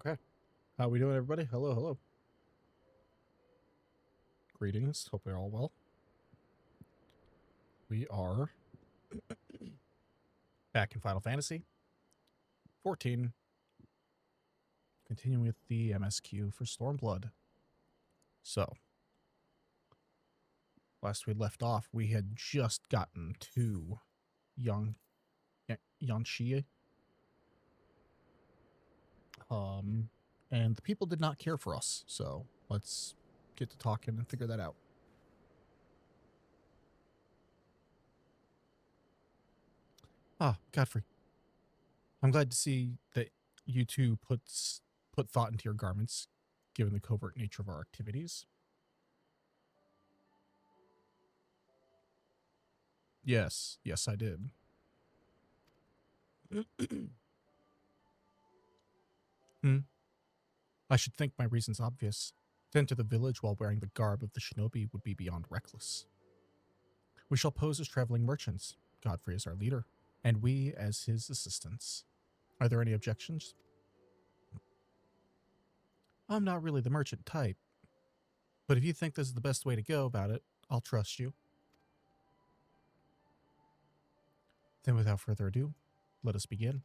Okay. How we doing, everybody? Hello, hello. Greetings. Hope you're all well. We are back in Final Fantasy XIV, continuing with the MSQ for Stormblood. So, last we left off, we had just gotten to Yanxi. And the people did not care for us, so let's get to talking and figure that out. Ah, Godfrey. I'm glad to see that you two put thought into your garments, given the covert nature of our activities. Yes, I did. I should think my reason's obvious. To enter the village while wearing the garb of the shinobi would be beyond reckless. We shall pose as traveling merchants, Godfrey as our leader, and we as his assistants. Are there any objections? I'm not really the merchant type, but if you think this is the best way to go about it, I'll trust you. Then without further ado, let us begin.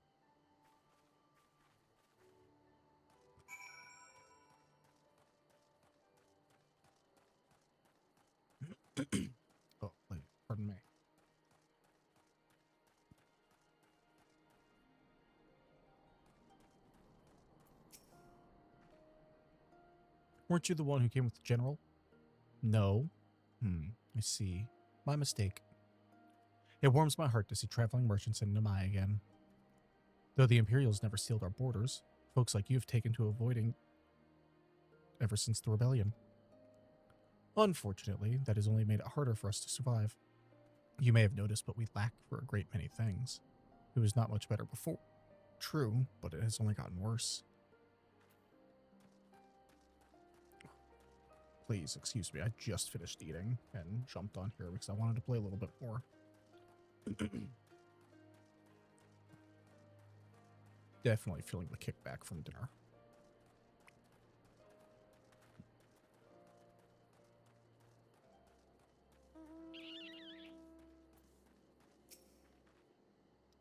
Oh, wait, pardon me. Weren't you the one who came with the general? No. I see. My mistake. It warms my heart to see traveling merchants in Namai again. Though the Imperials never sealed our borders, folks like you have taken to avoiding ever since the rebellion. Unfortunately, that has only made it harder for us to survive. You may have noticed, but we lack for a great many things. It was not much better before. True, but it has only gotten worse. Please excuse me, I just finished eating and jumped on here because I wanted to play a little bit more. Definitely feeling the kickback from dinner.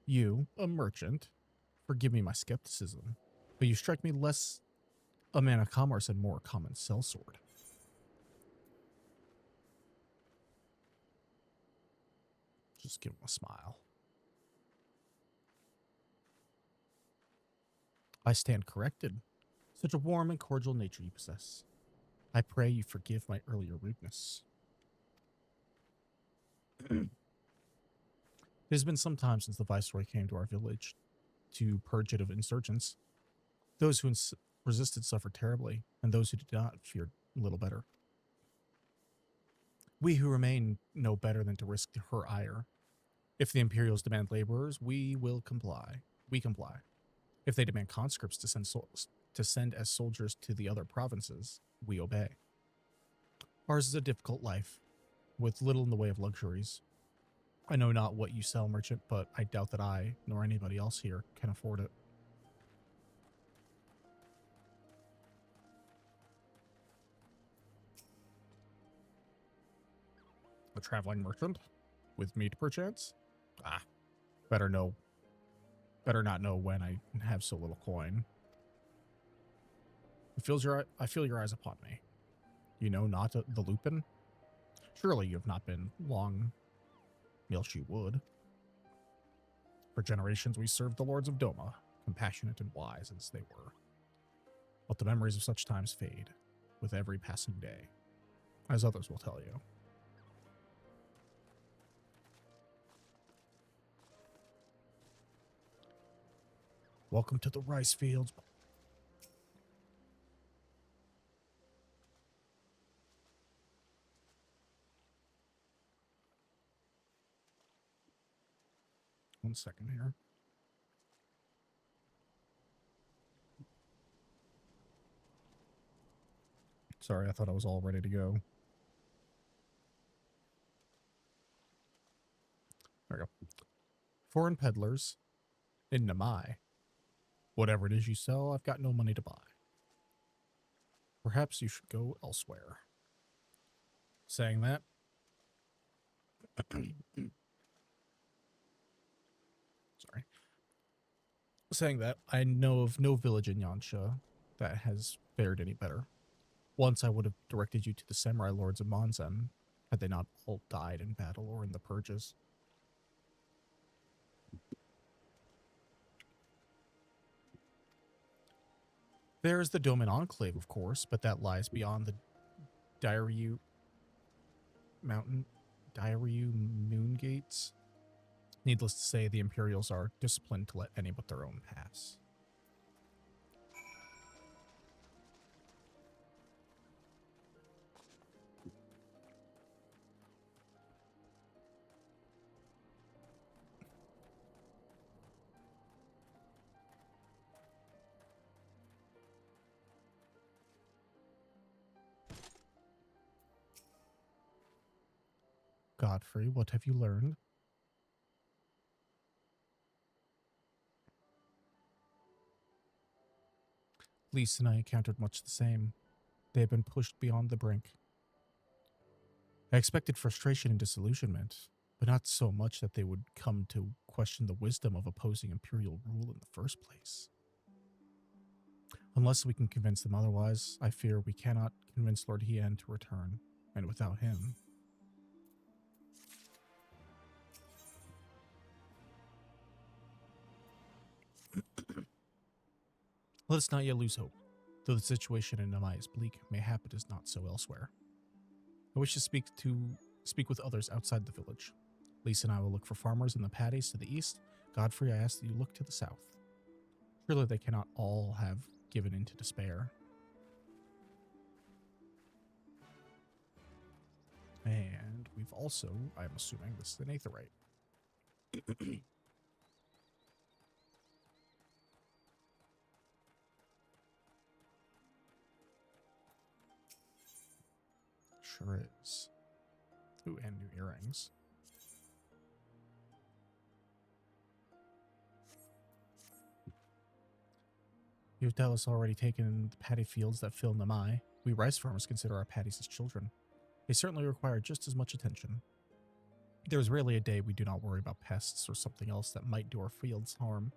You, a merchant, forgive me my skepticism, but you strike me less a man of commerce and more a common sellsword. Just give him a smile. I stand corrected. Such a warm and cordial nature you possess. I pray you forgive my earlier rudeness. It has been some time since the Viceroy came to our village to purge it of insurgents. Those who resisted suffered terribly, and those who did not feared little better. We who remain know better than to risk her ire. If the Imperials demand laborers, we will comply. We comply. If they demand conscripts to send as soldiers to the other provinces, we obey. Ours is a difficult life, with little in the way of luxuries. I know not what you sell, merchant, but I doubt that I, nor anybody else here, can afford it. A traveling merchant? With meat, perchance? Ah, better not know when I have so little coin. I feel your eyes upon me. You know not the Lupin? Surely you have not been long, else you would. For generations we served the lords of Doma, compassionate and wise as they were. But the memories of such times fade with every passing day, as others will tell you. Welcome to the rice fields. One second here. Sorry, I thought I was all ready to go. There we go. Foreign peddlers in Namai Whatever it is you sell, I've got no money to buy. Perhaps you should go elsewhere. Saying that, sorry. Saying that, I know of no village in Yansha that has fared any better. Once I would have directed you to the samurai lords of Monzen, had they not all died in battle or in the purges. There is the Doman Enclave, of course, but that lies beyond the Diaryu Moon Gates. Needless to say, the Imperials are disciplined to let any but their own pass. Godfrey, what have you learned? Lise and I encountered much the same. They had been pushed beyond the brink. I expected frustration and disillusionment, but not so much that they would come to question the wisdom of opposing imperial rule in the first place. Unless we can convince them otherwise, I fear we cannot convince Lord Hien to return, and without him... Let us not yet lose hope. Though the situation in Namai is bleak, mayhap it is not so elsewhere. I wish to speak with others outside the village. Lisa and I will look for farmers in the paddies to the east. Godfrey, I ask that you look to the south. Surely they cannot all have given in to despair. And we've also, I'm assuming, this is an Aetherite. Sure is. Ooh, and new earrings. You've doubtless already taken the paddy fields that fill Namai. We rice farmers consider our paddies as children. They certainly require just as much attention. There is rarely a day we do not worry about pests or something else that might do our fields harm.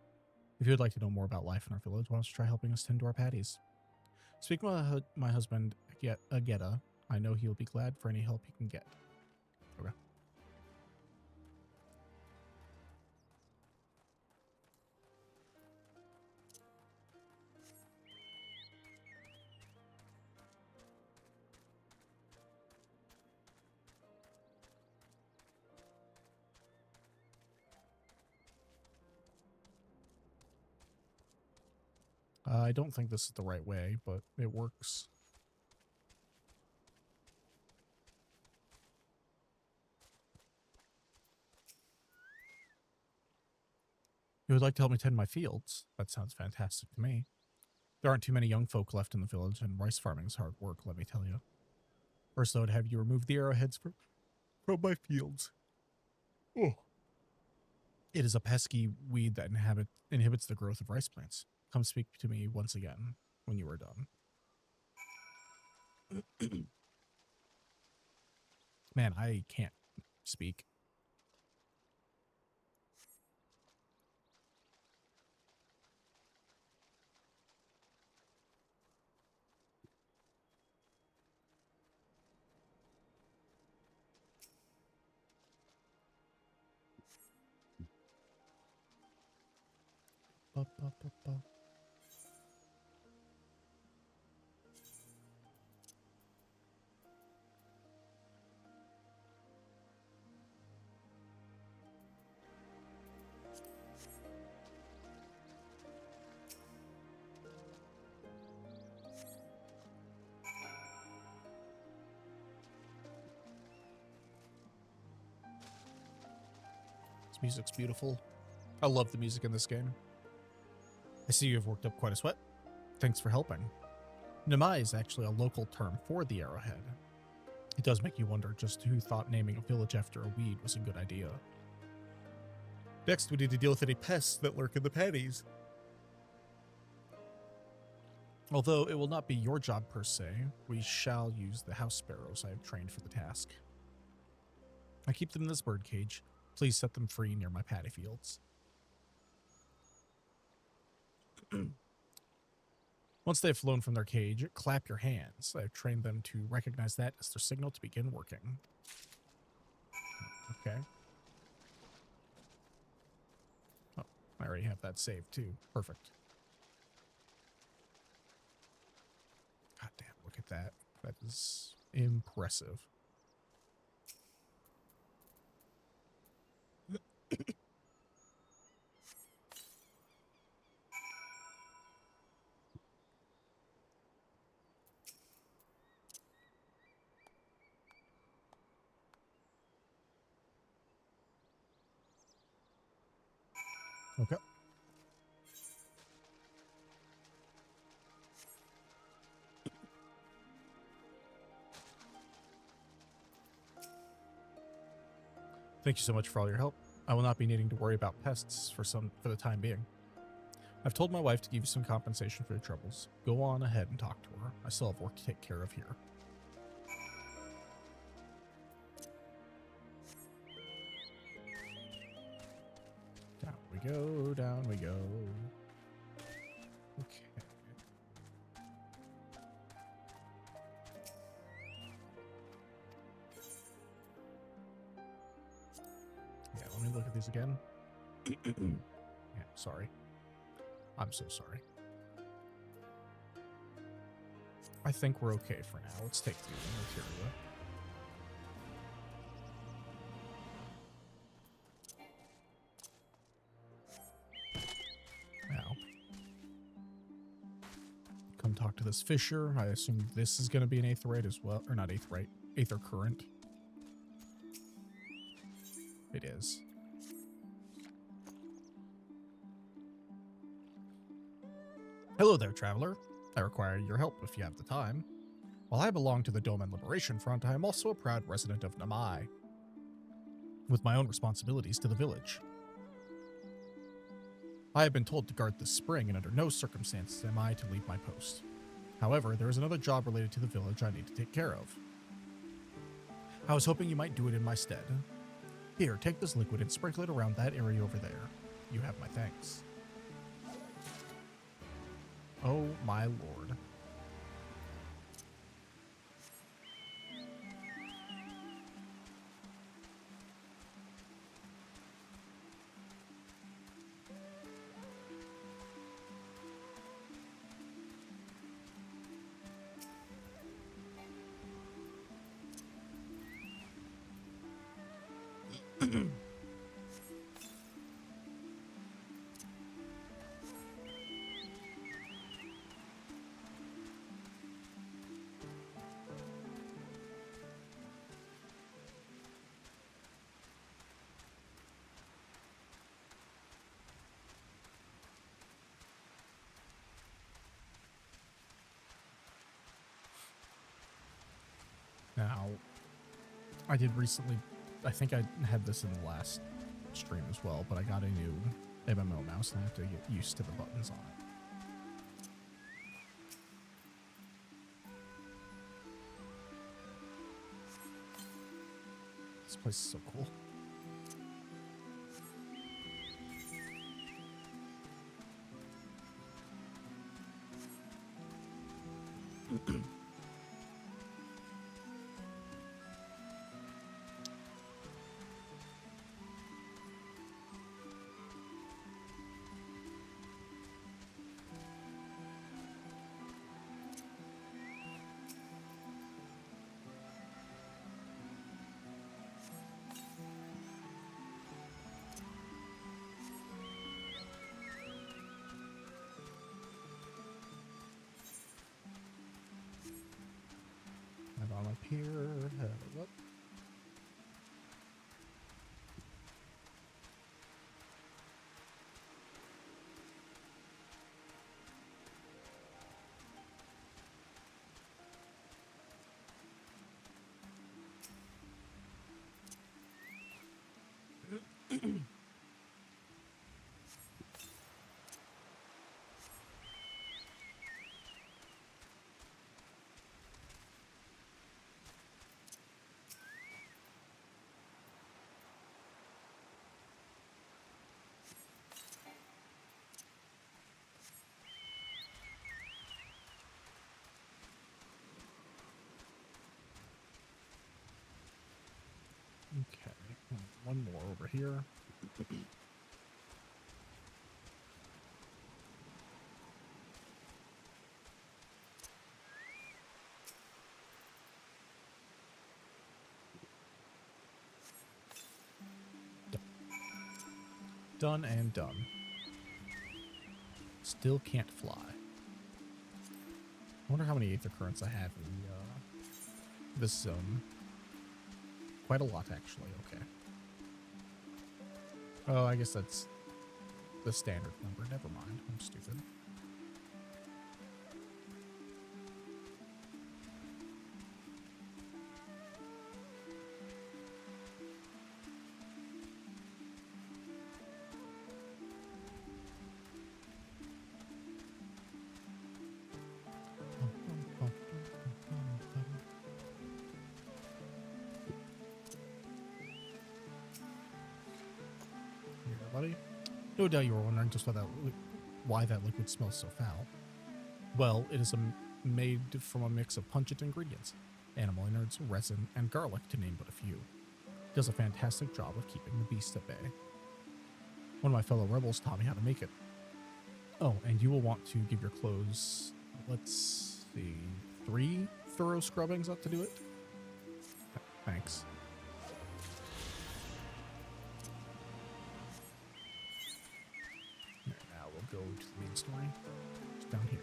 If you would like to know more about life in our village, why don't you try helping us tend to our paddies? Speak with my husband, Ageta. I know he'll be glad for any help he can get. Okay. I don't think this is the right way, but it works. You would like to help me tend my fields? That sounds fantastic to me. There aren't too many young folk left in the village, and rice farming is hard work, let me tell you. First, I would have you remove the arrowheads from my fields. Oh. It is a pesky weed that inhibits the growth of rice plants. Come speak to me once again when you are done. Man, I can't speak. This music's beautiful. I love the music in this game. I see you have worked up quite a sweat. Thanks for helping. Namai is actually a local term for the arrowhead. It does make you wonder just who thought naming a village after a weed was a good idea. Next, we need to deal with any pests that lurk in the paddies. Although it will not be your job per se, we shall use the house sparrows I have trained for the task. I keep them in this bird cage. Please set them free near my paddy fields. Once they have flown from their cage, clap your hands. I have trained them to recognize that as their signal to begin working. Okay. Oh, I already have that saved too. Perfect. God damn, look at that. That is impressive. Okay. Thank you so much for all your help. I will not be needing to worry about pests for the time being. I've told my wife to give you some compensation for your troubles. Go on ahead and talk to her. I still have work to take care of here. Down we go, down we go. Okay. Yeah, let me look at these again. Yeah, sorry. I'm so sorry. I think we're okay for now. Let's take the materia. Now, come talk to this fisher. I assume this is going to be an aetheryte as well. Or not aetheryte. Aether current. It is. Hello there, traveler. I require your help if you have the time. While I belong to the Doman Liberation Front, I am also a proud resident of Namai, with my own responsibilities to the village. I have been told to guard this spring, and under no circumstances am I to leave my post. However, there is another job related to the village I need to take care of. I was hoping you might do it in my stead. Here, take this liquid and sprinkle it around that area over there. You have my thanks. Oh my lord. Now, I did recently, I think I had this in the last stream as well, but I got a new MMO mouse and I have to get used to the buttons on it. This place is so cool. And on up here, what? one more over here. Done and done. Still can't fly. I wonder how many Aether Currents I have in this zone. Quite a lot, actually. Okay. Oh, I guess that's the standard number. Never mind. I'm stupid. No doubt you were wondering just why that liquid smells so foul. Well, it is made from a mix of pungent ingredients, animal innards, resin, and garlic, to name but a few. It does a fantastic job of keeping the beast at bay. One of my fellow rebels taught me how to make it. Oh, and you will want to give your clothes, let's see, 3 thorough scrubbings up to do it? Thanks. Go to the main story. It's down here.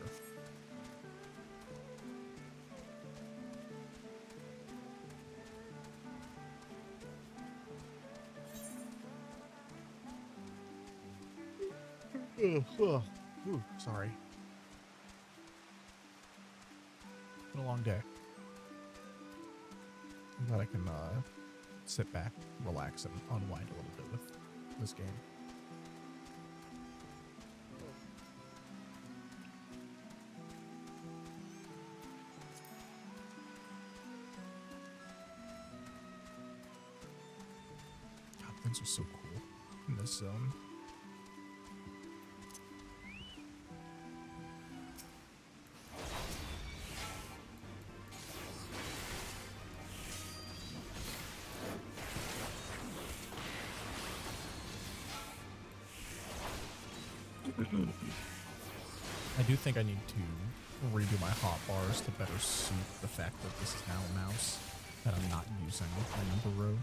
Ooh, sorry. It's been a long day. I'm glad I can sit back, relax, and unwind a little bit with this game. Things are so cool in this zone. I do think I need to redo my hotbars to better suit the fact that this is now a mouse that I'm not using my number row.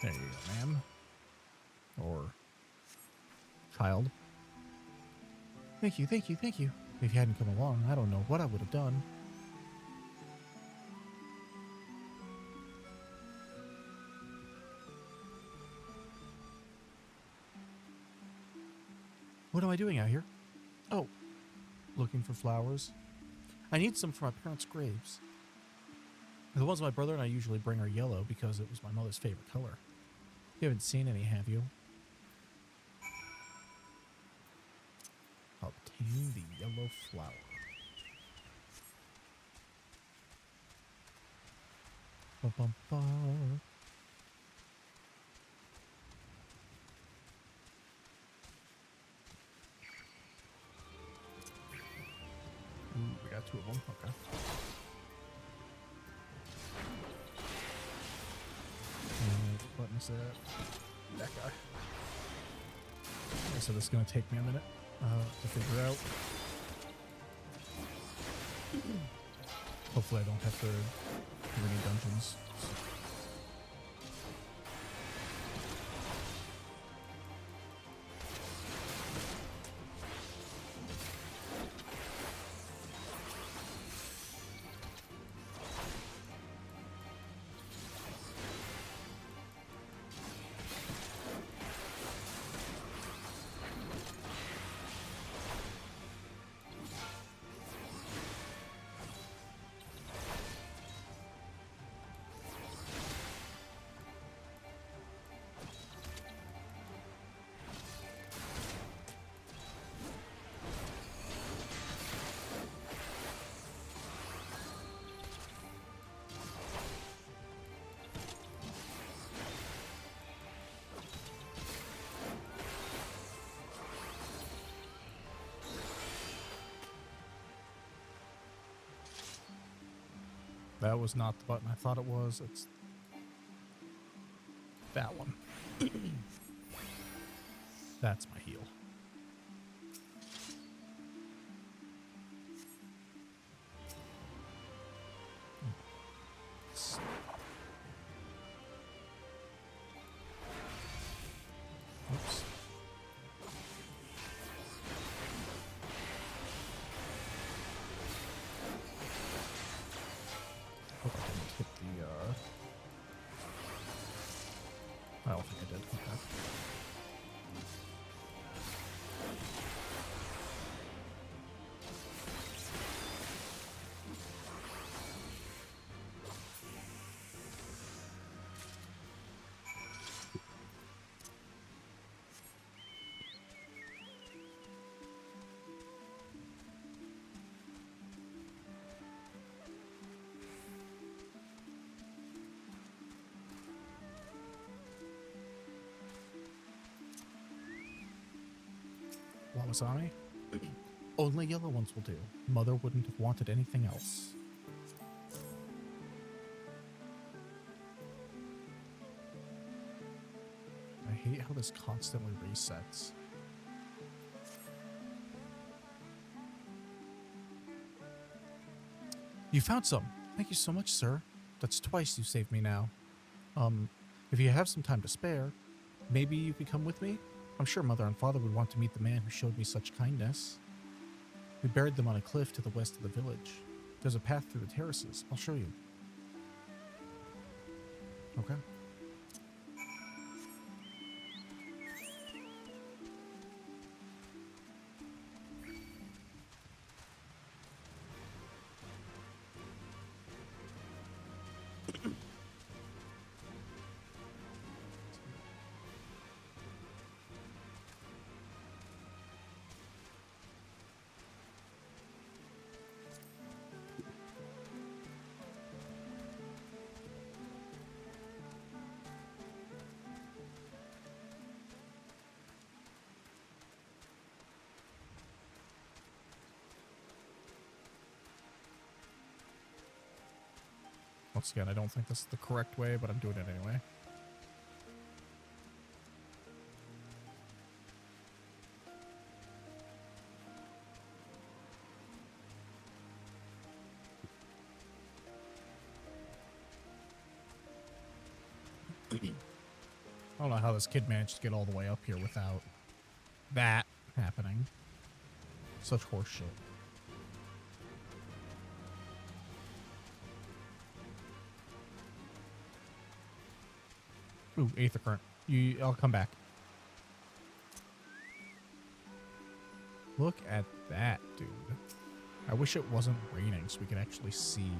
There you go, ma'am. Or child. Thank you, thank you, thank you. If you hadn't come along, I don't know what I would have done. What am I doing out here? Oh, looking for flowers. I need some for my parents' graves. The ones my brother and I usually bring are yellow because it was my mother's favorite color. You haven't seen any, have you? Obtain the yellow flower. Bum, bum, bum. Ooh, we got 2 of them. Okay. What button is that? That guy. Okay, so this is going to take me a minute to figure out. Hopefully I don't have to do any dungeons. That was not the button I thought it was. It's that one. That's my heal. Oops. Hope I didn't hit the, I don't think I did. Okay. Wamasami? Only yellow ones will do. Mother wouldn't have wanted anything else. I hate how this constantly resets. You found some. Thank you so much, sir. That's twice you saved me now. If you have some time to spare, maybe you could come with me? I'm sure Mother and Father would want to meet the man who showed me such kindness. We buried them on a cliff to the west of the village. There's a path through the terraces. I'll show you. Okay. Once again, I don't think this is the correct way, but I'm doing it anyway. I don't know how this kid managed to get all the way up here without that happening. Such horseshit. Ooh, Aether Current. I'll come back. Look at that, dude. I wish it wasn't raining so we could actually see.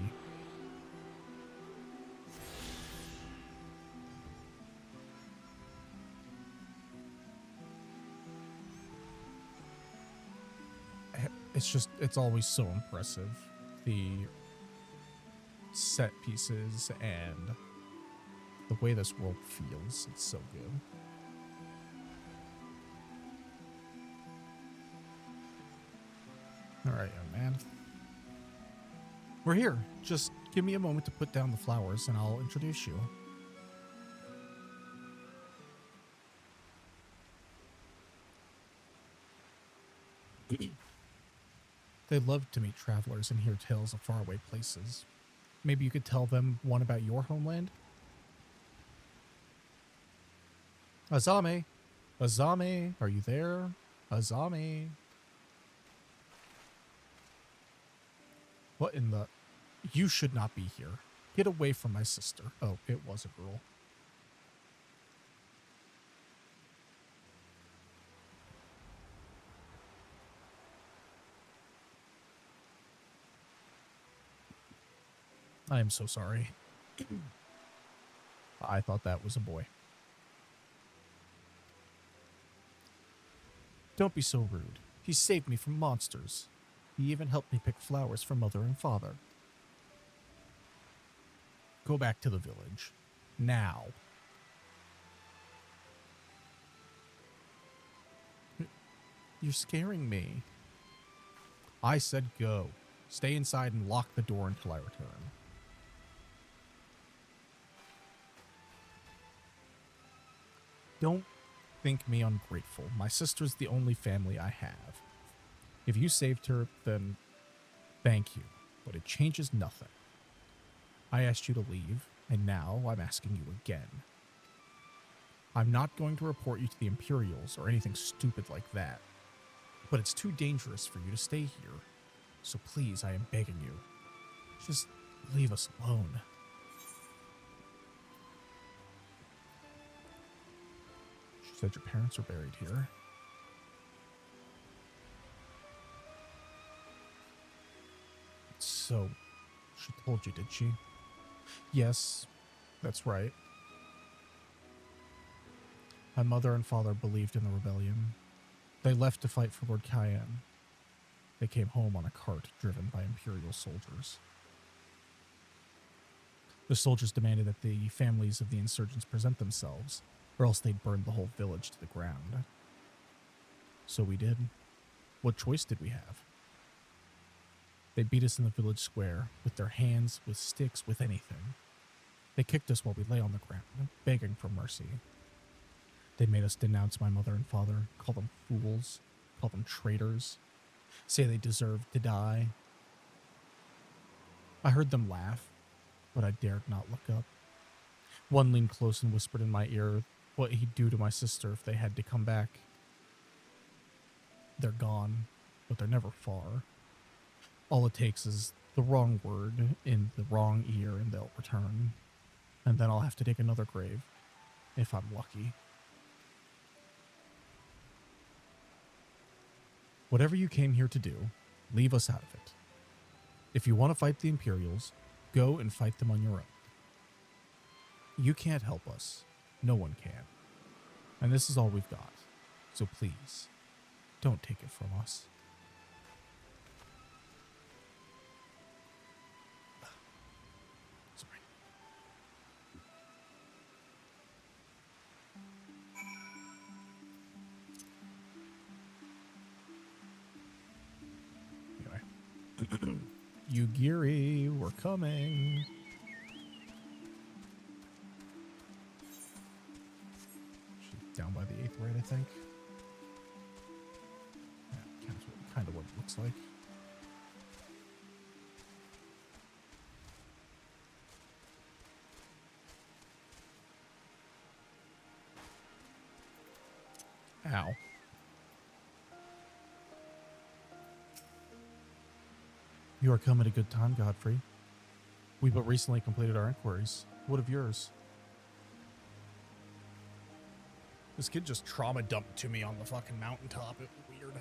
It's always so impressive. The set pieces and the way this world feels, it's so good. All right, young man. We're here. Just give me a moment to put down the flowers and I'll introduce you. They love to meet travelers and hear tales of faraway places. Maybe you could tell them one about your homeland? Azame! Azame! Are you there? Azame! What in the... You should not be here. Get away from my sister. Oh, it was a girl. I am so sorry. I thought that was a boy. Don't be so rude. He saved me from monsters. He even helped me pick flowers for Mother and Father. Go back to the village. Now. You're scaring me. I said go. Stay inside and lock the door until I return. Don't think me ungrateful. My sister's the only family I have. If you saved her, then thank you, but it changes nothing. I asked you to leave, and now I'm asking you again. I'm not going to report you to the Imperials or anything stupid like that, but it's too dangerous for you to stay here. So please, I am begging you, just leave us alone. She said your parents are buried here. So, she told you, did she? Yes, that's right. My mother and father believed in the rebellion. They left to fight for Lord Cayenne. They came home on a cart driven by Imperial soldiers. The soldiers demanded that the families of the insurgents present themselves, or else they'd burn the whole village to the ground. So we did. What choice did we have? They beat us in the village square, with their hands, with sticks, with anything. They kicked us while we lay on the ground, begging for mercy. They made us denounce my mother and father, call them fools, call them traitors, say they deserved to die. I heard them laugh, but I dared not look up. One leaned close and whispered in my ear what he'd do to my sister if they had to come back. They're gone, but they're never far. All it takes is the wrong word in the wrong ear and they'll return. And then I'll have to dig another grave, if I'm lucky. Whatever you came here to do, leave us out of it. If you want to fight the Imperials, go and fight them on your own. You can't help us. No one can. And this is all we've got. So please, don't take it from us. Sorry. Anyway. Yugiri, we're coming. She's down by the 8th right, I think. Yeah, kind of what it looks like. Ow. You are come at a good time, Godfrey. We but recently completed our inquiries. What of yours? This kid just trauma dumped to me on the fucking mountaintop. It was weird.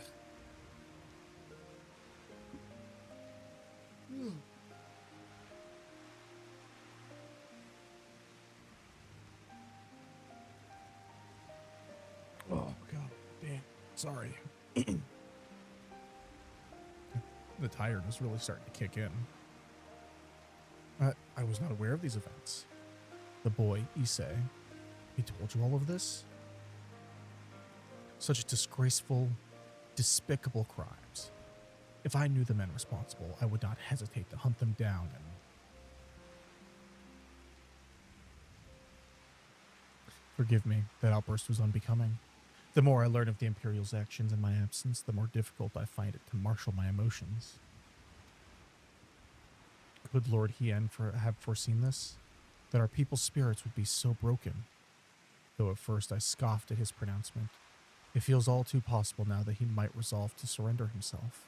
Oh, God. Damn. Sorry. The tiredness really starting to kick in. I was not aware of these events. The boy, Issei, he told you all of this? Such disgraceful, despicable crimes. If I knew the men responsible, I would not hesitate to hunt them down and... Forgive me, that outburst was unbecoming. The more I learn of the Imperial's actions in my absence, the more difficult I find it to marshal my emotions. Could Lord Hien have foreseen this? That our people's spirits would be so broken? Though at first I scoffed at his pronouncement, it feels all too possible now that he might resolve to surrender himself.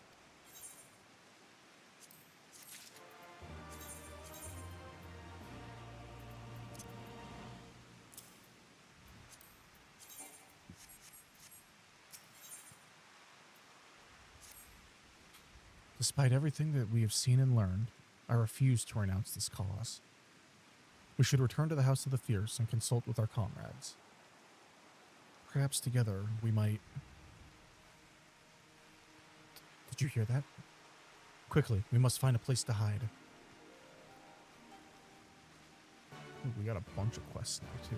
Despite everything that we have seen and learned, I refuse to renounce this cause. We should return to the House of the Fierce and consult with our comrades. Perhaps together we might... Did you hear that? Quickly, we must find a place to hide. Ooh, we got a bunch of quests now, too.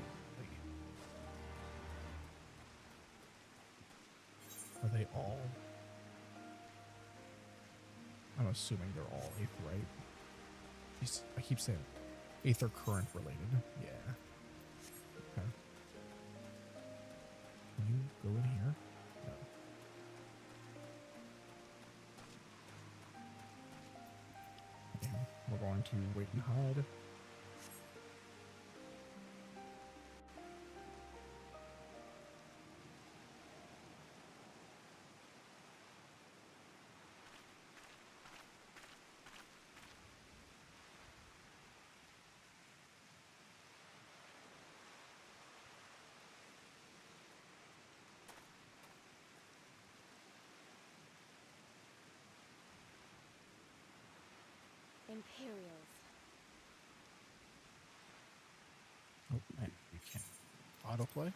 Are they all... I'm assuming they're all 8th, right? Jeez, I keep saying 8th or current related. Yeah. Okay. go in here? No. Okay, we're going to wait and hide. Imperials. Oh, man, you can't autoplay.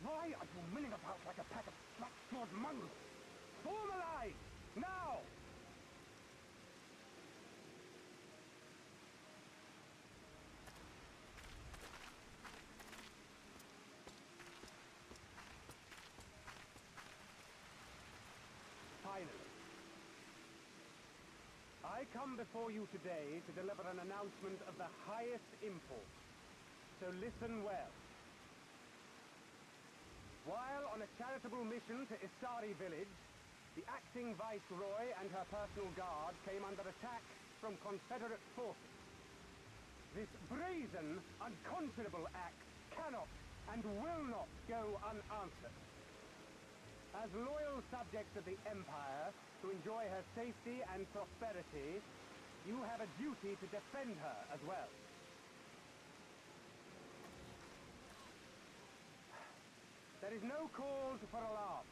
Why are you milling about like a pack of slack-jawed mongrels? Form a line! Now! Finally. I come before you today to deliver an announcement of the highest import. So listen well. While on a charitable mission to Isari village, the acting viceroy and her personal guard came under attack from Confederate forces. This brazen, unconscionable act cannot and will not go unanswered. As loyal subjects of the Empire, to enjoy her safety and prosperity, you have a duty to defend her as well. There is no cause for alarm.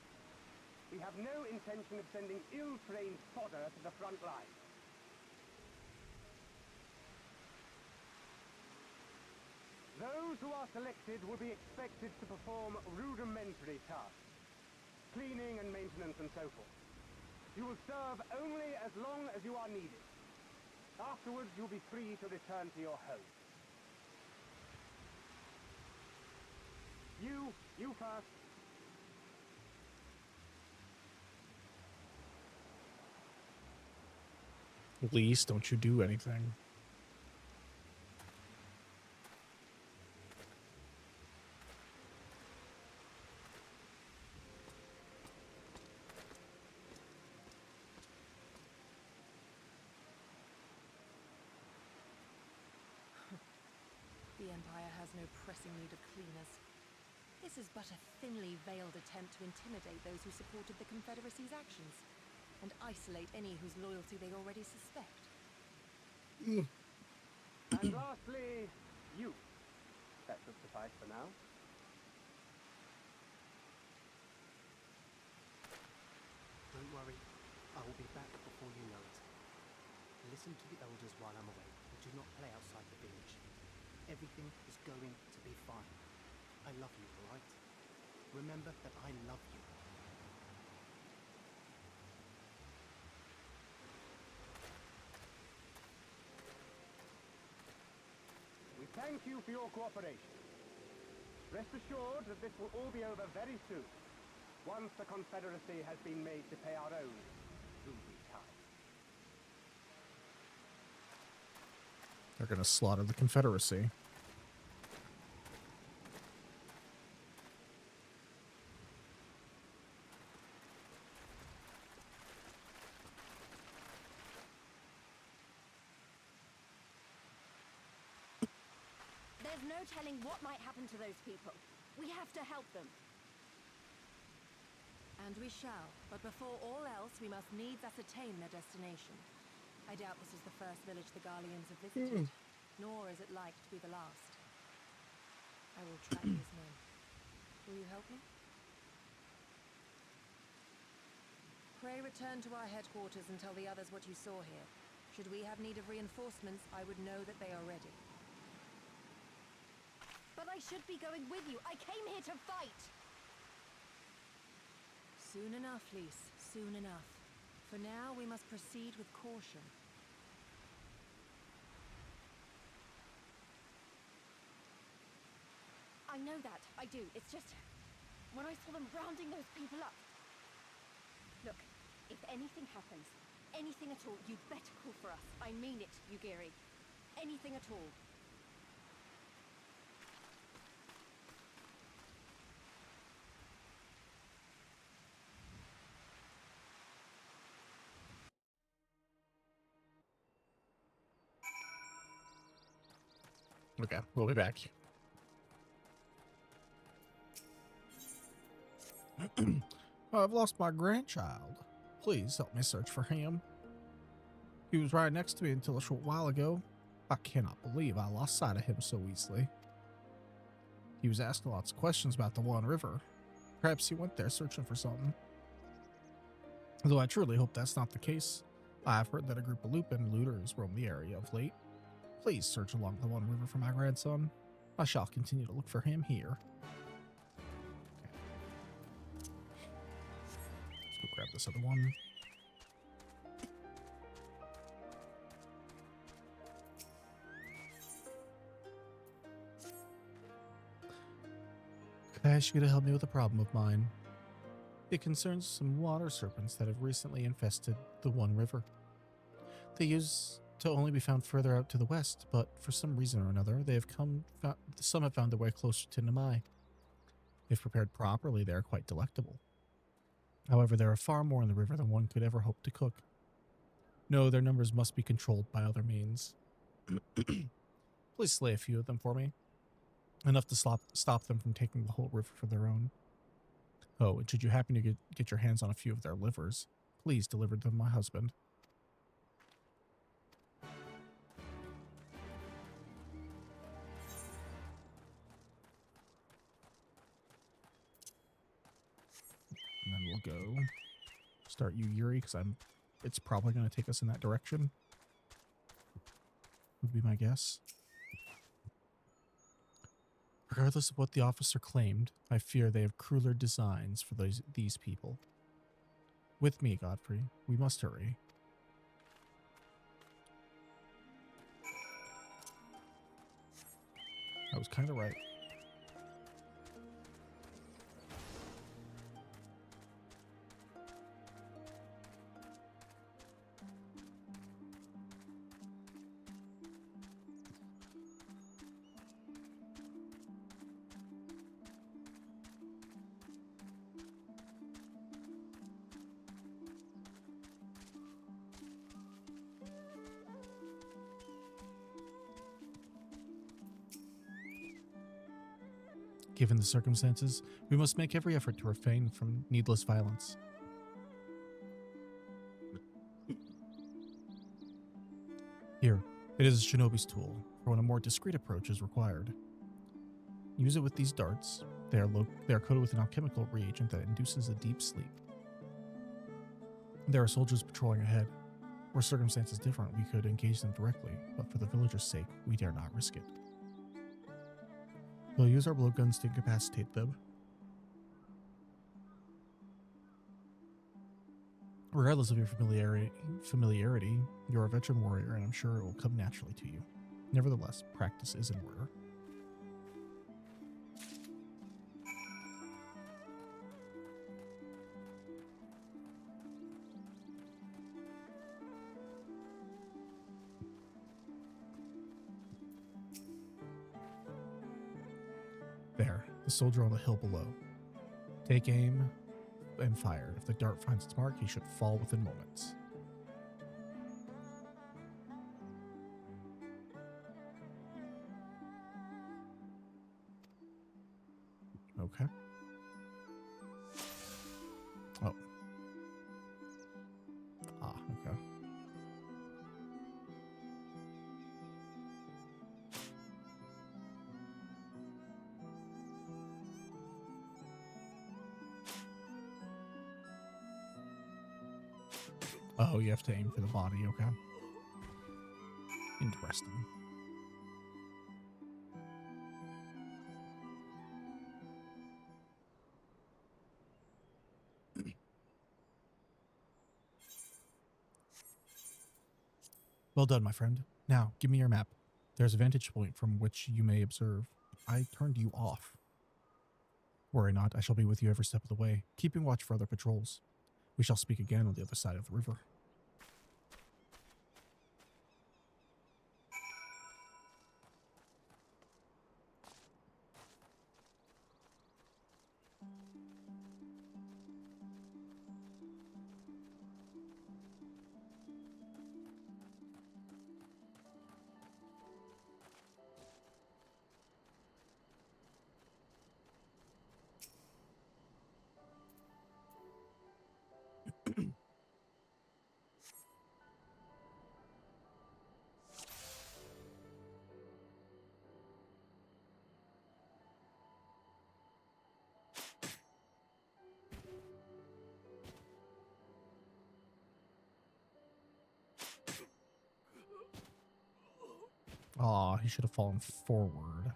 We have no intention of sending ill-trained fodder to the front line. Those who are selected will be expected to perform rudimentary tasks, cleaning and maintenance and so forth. You will serve only as long as you are needed. Afterwards, you'll be free to return to your home. You first. Please don't you do anything. The Empire has no pressing need of cleaners. This is but a thinly veiled attempt to intimidate those who supported the Confederacy's actions, and isolate any whose loyalty they already suspect. And lastly, you. That should suffice for now. Don't worry, I will be back before you know it. Listen to the elders while I'm away, and do not play outside the village. Everything is going to be fine. I love you, alright? Remember that I love you. We thank you for your cooperation. Rest assured that this will all be over very soon, once the Confederacy has been made to pay our own booby time. They're gonna slaughter the Confederacy. There's no telling what might happen to those people. We have to help them. And we shall, but before all else, we must needs ascertain their destination. I doubt this is the first village the Garleans have visited, nor is it like to be the last. I will track these men. Will you help me? Pray return to our headquarters and tell the others what you saw here. Should we have need of reinforcements, I would know that they are ready. But I should be going with you. I came here to fight. Soon enough, Lys. Soon enough. For now, we must proceed with caution. I know that. I do. It's just... when I saw them rounding those people up... Look, if anything happens, anything at all, you'd better call for us. I mean it, Yugiri. Anything at all. Okay, we'll be back. I've lost my grandchild. Please help me search for him. He was right next to me until a short while ago. I cannot believe I lost sight of him so easily. He was asking lots of questions about the One River. Perhaps he went there searching for something. Though I truly hope that's not the case. I have heard that a group of Lupin looters roam the area of late. Please search along the One River for my grandson. I shall continue to look for him here. Let's go grab this other one. Ash, you're gonna help me with a problem of mine. It concerns some water serpents that have recently infested the One River. They used to only be found further out to the west, but for some reason or another, some have found their way closer to Namai. If prepared properly, they are quite delectable. However, there are far more in the river than one could ever hope to cook. No, their numbers must be controlled by other means. Please slay a few of them for me. Enough to stop them from taking the whole river for their own. Oh, and should you happen to get your hands on a few of their livers, please deliver them to my husband. And then we'll go start Yuri, because it's probably going to take us in that direction. Would be my guess. Regardless of what the officer claimed, I fear they have crueler designs for these people. With me, Godfrey. We must hurry. I was kind of right. Given the circumstances, we must make every effort to refrain from needless violence. Here, it is a shinobi's tool for when a more discreet approach is required. Use it with these darts. They are coated with an alchemical reagent that induces a deep sleep. There are soldiers patrolling ahead. Were circumstances different, we could engage them directly, but for the villagers' sake, we dare not risk it. We'll use our blowguns to incapacitate them. Regardless of your familiarity, you're a veteran warrior, and I'm sure it will come naturally to you. Nevertheless, practice is in order. There, the soldier on the hill below. Take aim and fire. If the dart finds its mark, he should fall within moments. Okay. Oh. Ah, okay. Oh, you have to aim for the body, okay. Interesting. Well done, my friend. Now, give me your map. There's a vantage point from which you may observe. I turned you off. Worry not, I shall be with you every step of the way, keeping watch for other patrols. We shall speak again on the other side of the river. Aw, he should have fallen forward.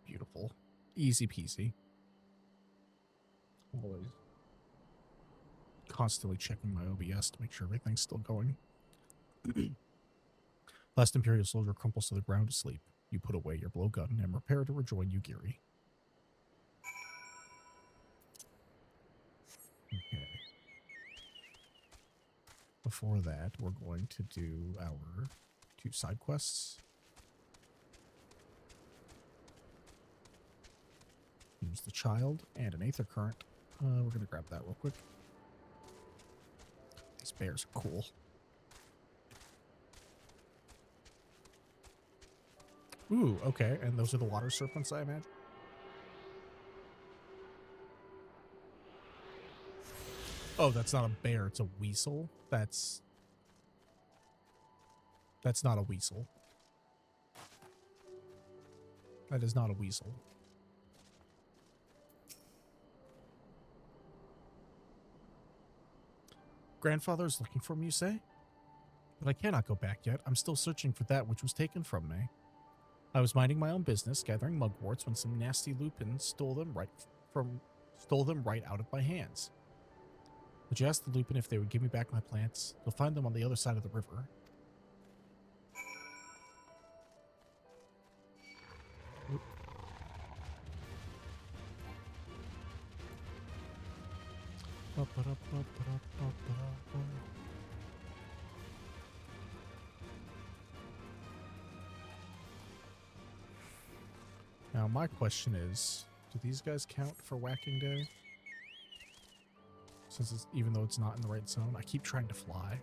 Beautiful. Easy peasy. Always. Constantly checking my OBS to make sure everything's still going. Last Imperial soldier crumples to the ground to sleep. You put away your blowgun and prepare to rejoin Yugiri. Okay. Before that, we're going to do our 2 side quests. Use the child and an aether current. We're going to grab that real quick. These bears are cool. Ooh, okay. And those are the water serpents, I imagine? Oh, that's not a bear. It's a weasel. That's not a weasel. That is not a weasel. Grandfather is looking for me, you say? But I cannot go back yet. I'm still searching for that which was taken from me. I was minding my own business, gathering mugworts, when some nasty lupins stole them right out of my hands. Would you ask the lupin if they would give me back my plants? You'll find them on the other side of the river. Now my question is, do these guys count for whacking day? Since it's, even though it's not in the right zone, I keep trying to fly.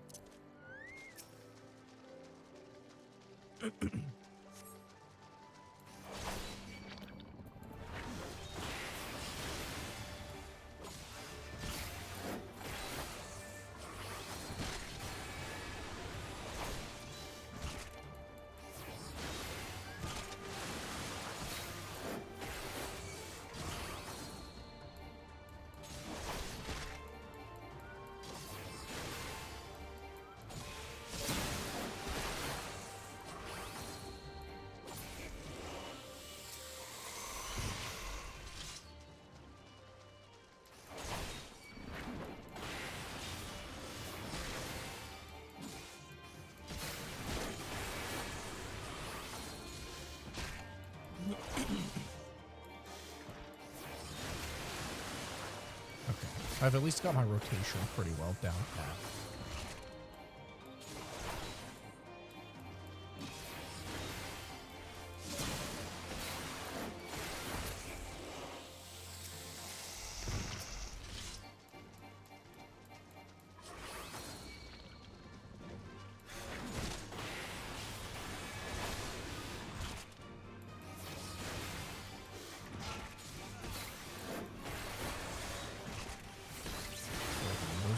I've at least got my rotation pretty well down pat.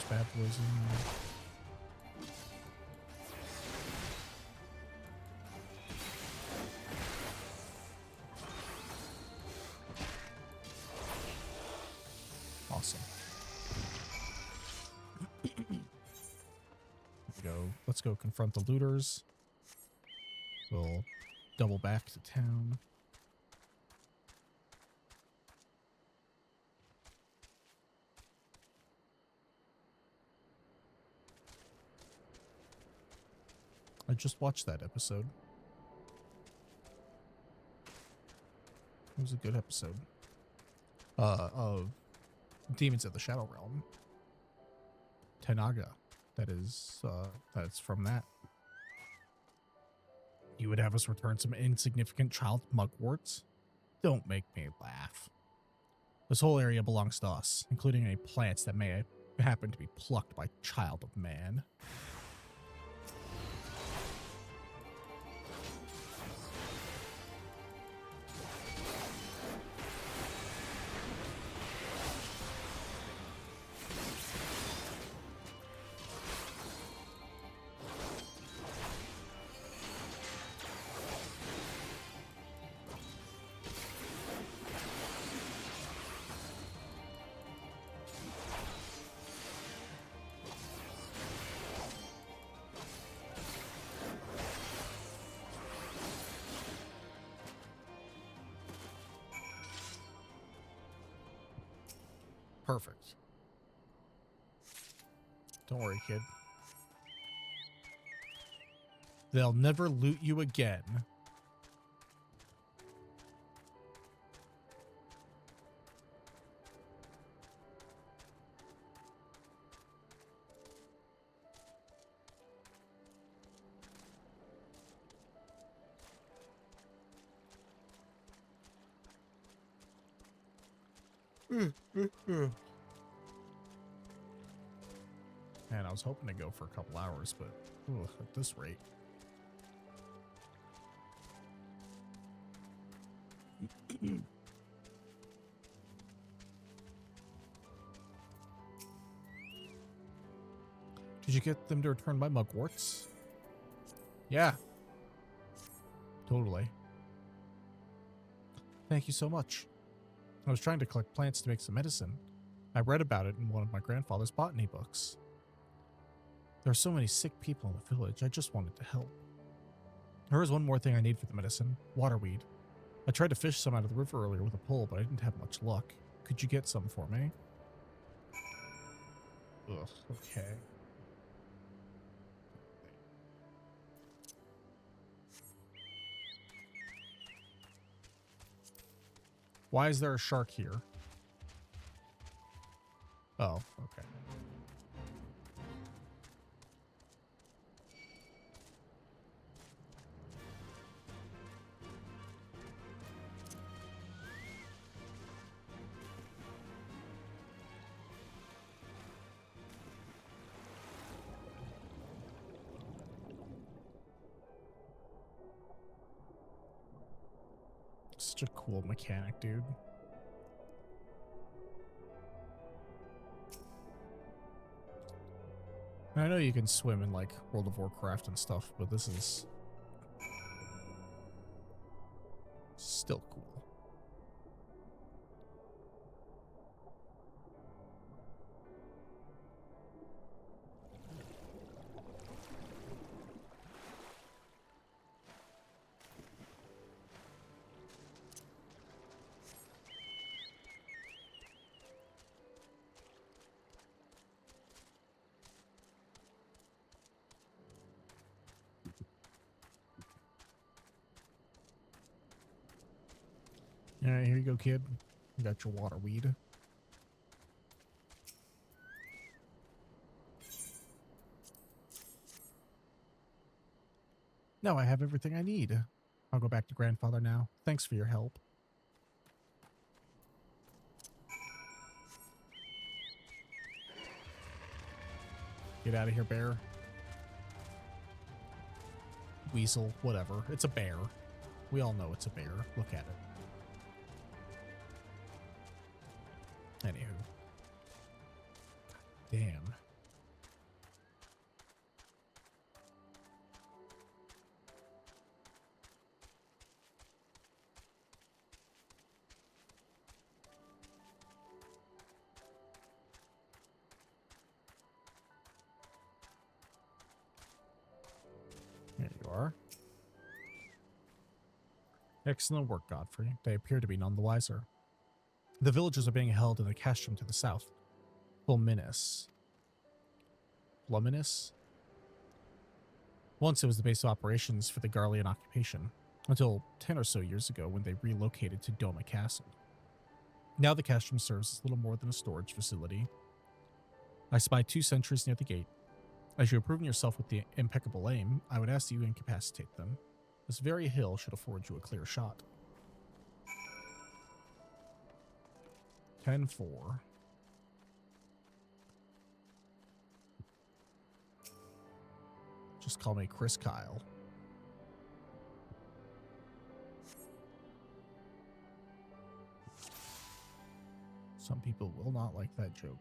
Bad boys in there. Awesome. Let's go confront the looters. We'll double back to town. I just watched that episode. It was a good episode. Of Demons of the Shadow Realm. Tenaga. That's from that. You would have us return some insignificant child mugworts? Don't make me laugh. This whole area belongs to us, including any plants that may happen to be plucked by child of man. Perfect. Don't worry, kid. They'll never loot you again. Man, I was hoping to go for a couple hours, but at this rate. Did you get them to return my mugworts? Yeah. Totally. Thank you so much. I was trying to collect plants to make some medicine. I read about it in one of my grandfather's botany books. There are so many sick people in the village, I just wanted to help. There is one more thing I need for the medicine, waterweed. I tried to fish some out of the river earlier with a pole, but I didn't have much luck. Could you get some for me? Ugh, okay. Why is there a shark here? Oh, okay. Such a cool mechanic, dude. I know you can swim in like World of Warcraft and stuff, but this is still cool. All right, here you go, kid. You got your water weed. Now I have everything I need. I'll go back to grandfather now. Thanks for your help. Get out of here, bear. Weasel, whatever. It's a bear. We all know it's a bear. Look at it. Anywho. Damn. Excellent work, Godfrey. They appear to be none the wiser. The villagers are being held in the castrum to the south. Fulminus. Fluminus? Once it was the base of operations for the Garlean occupation, until 10 or so years ago when they relocated to Doma Castle. Now the castrum serves as little more than a storage facility. I spy 2 sentries near the gate. As you have proven yourself with the impeccable aim, I would ask that you incapacitate them. This very hill should afford you a clear shot. 10-4. Just call me Chris Kyle. Some people will not like that joke.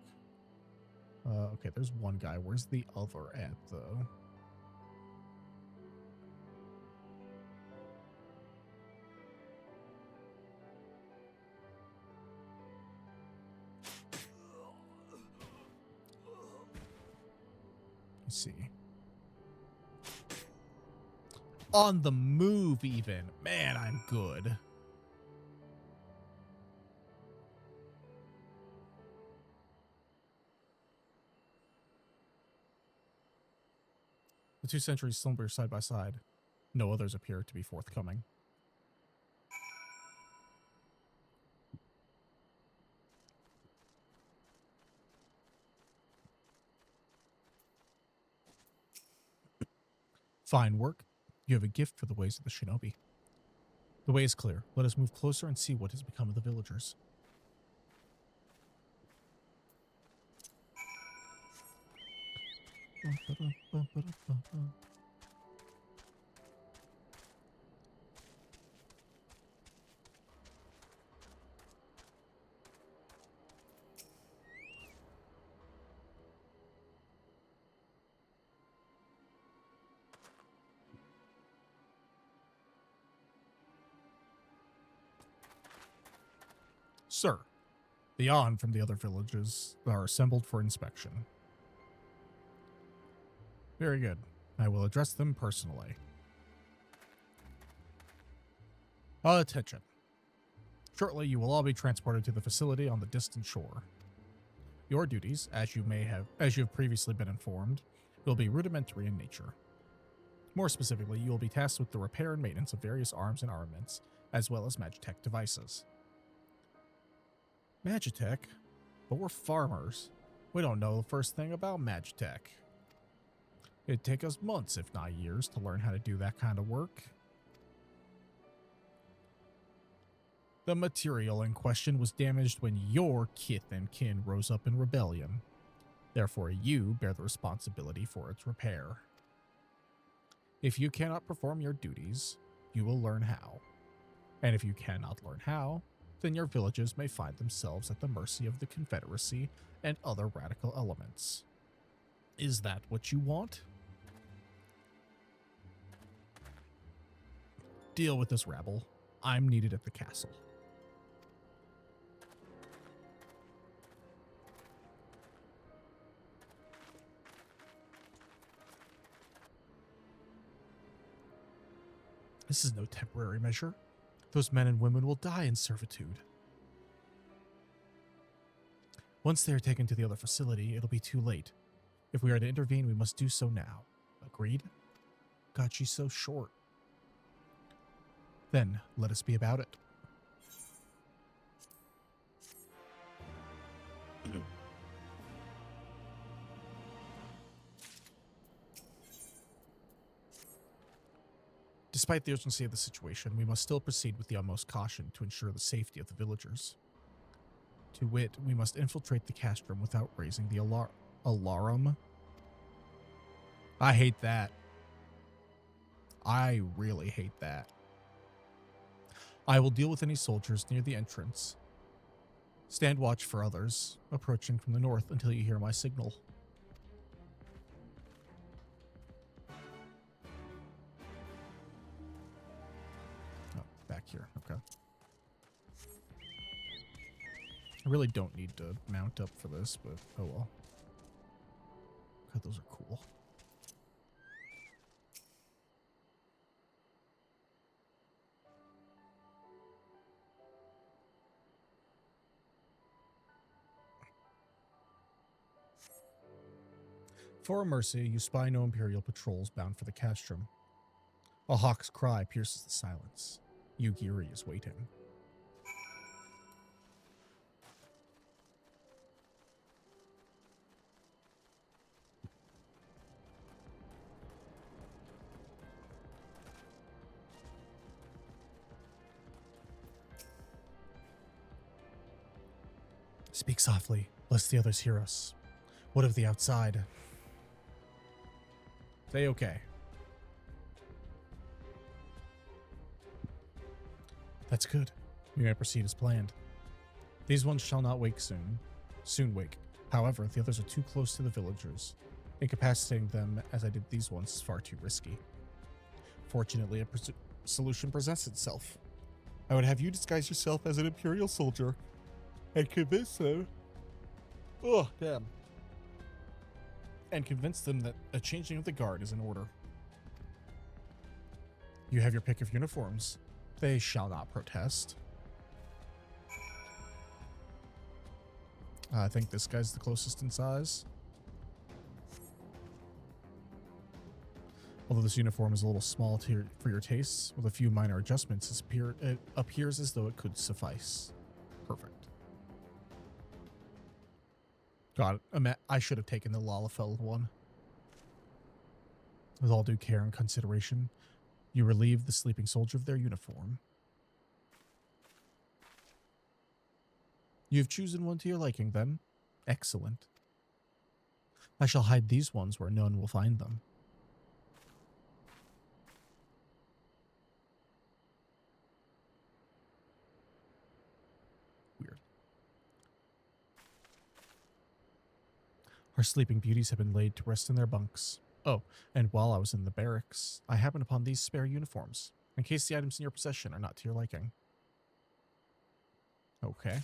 Okay, there's one guy. Where's the other at, though? Let's see. On the move, even. Man, I'm good. The 2 sentries slumber side by side. No others appear to be forthcoming. Fine work. You have a gift for the ways of the shinobi. The way is clear. Let us move closer and see what has become of the villagers. Sir, the on from the other villages are assembled for inspection. Very good. I will address them personally. Attention. Shortly, you will all be transported to the facility on the distant shore. Your duties, as you have previously been informed, will be rudimentary in nature. More specifically, you will be tasked with the repair and maintenance of various arms and armaments, as well as Magitech devices. Magitech? But we're farmers. We don't know the first thing about Magitech. It'd take us months, if not years, to learn how to do that kind of work. The material in question was damaged when your kith and kin rose up in rebellion. Therefore, you bear the responsibility for its repair. If you cannot perform your duties, you will learn how. And if you cannot learn how, then your villages may find themselves at the mercy of the Confederacy and other radical elements. Is that what you want? Deal with this rabble. I'm needed at the castle. This is no temporary measure. Those men and women will die in servitude. Once they are taken to the other facility, it'll be too late. If we are to intervene, we must do so now. Agreed? God, she's so short. Then, let us be about it. Despite the urgency of the situation, we must still proceed with the utmost caution to ensure the safety of the villagers. To wit, we must infiltrate the castrum without raising the alarm. I hate that. I really hate that. I will deal with any soldiers near the entrance. Stand watch for others approaching from the north until you hear my signal. Oh, back here. Okay. I really don't need to mount up for this, but oh well. God, those are cool. For Eorzea, you spy no Imperial patrols bound for the castrum. A hawk's cry pierces the silence. Yugiri is waiting. Speak softly, lest the others hear us. What of the outside? Say okay. That's good. We may proceed as planned. These ones shall not wake soon. Soon wake. However, the others are too close to the villagers. Incapacitating them as I did these ones is far too risky. Fortunately, a solution presents itself. I would have you disguise yourself as an Imperial soldier and convince them... Oh, damn. And convince them that a changing of the guard is in order. You have your pick of uniforms. They shall not protest. I think this guy's the closest in size. Although this uniform is a little small for your tastes, with a few minor adjustments, it appears as though it could suffice. Perfect. God, I should have taken the Lalafell one. With all due care and consideration, you relieve the sleeping soldier of their uniform. You have chosen one to your liking, then. Excellent. I shall hide these ones where no one will find them. Weird. Our sleeping beauties have been laid to rest in their bunks. Oh, and while I was in the barracks, I happened upon these spare uniforms, in case the items in your possession are not to your liking. Okay.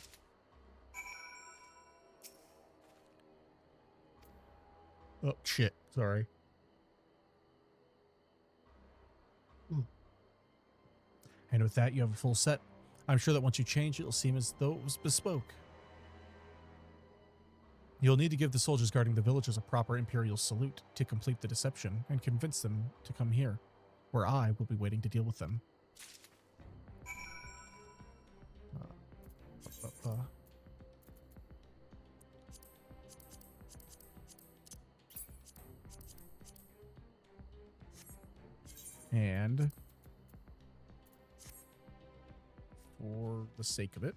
Oh, shit. Sorry. And with that, you have a full set. I'm sure that once you change, it'll seem as though it was bespoke. You'll need to give the soldiers guarding the villages a proper Imperial salute to complete the deception and convince them to come here, where I will be waiting to deal with them. And for the sake of it,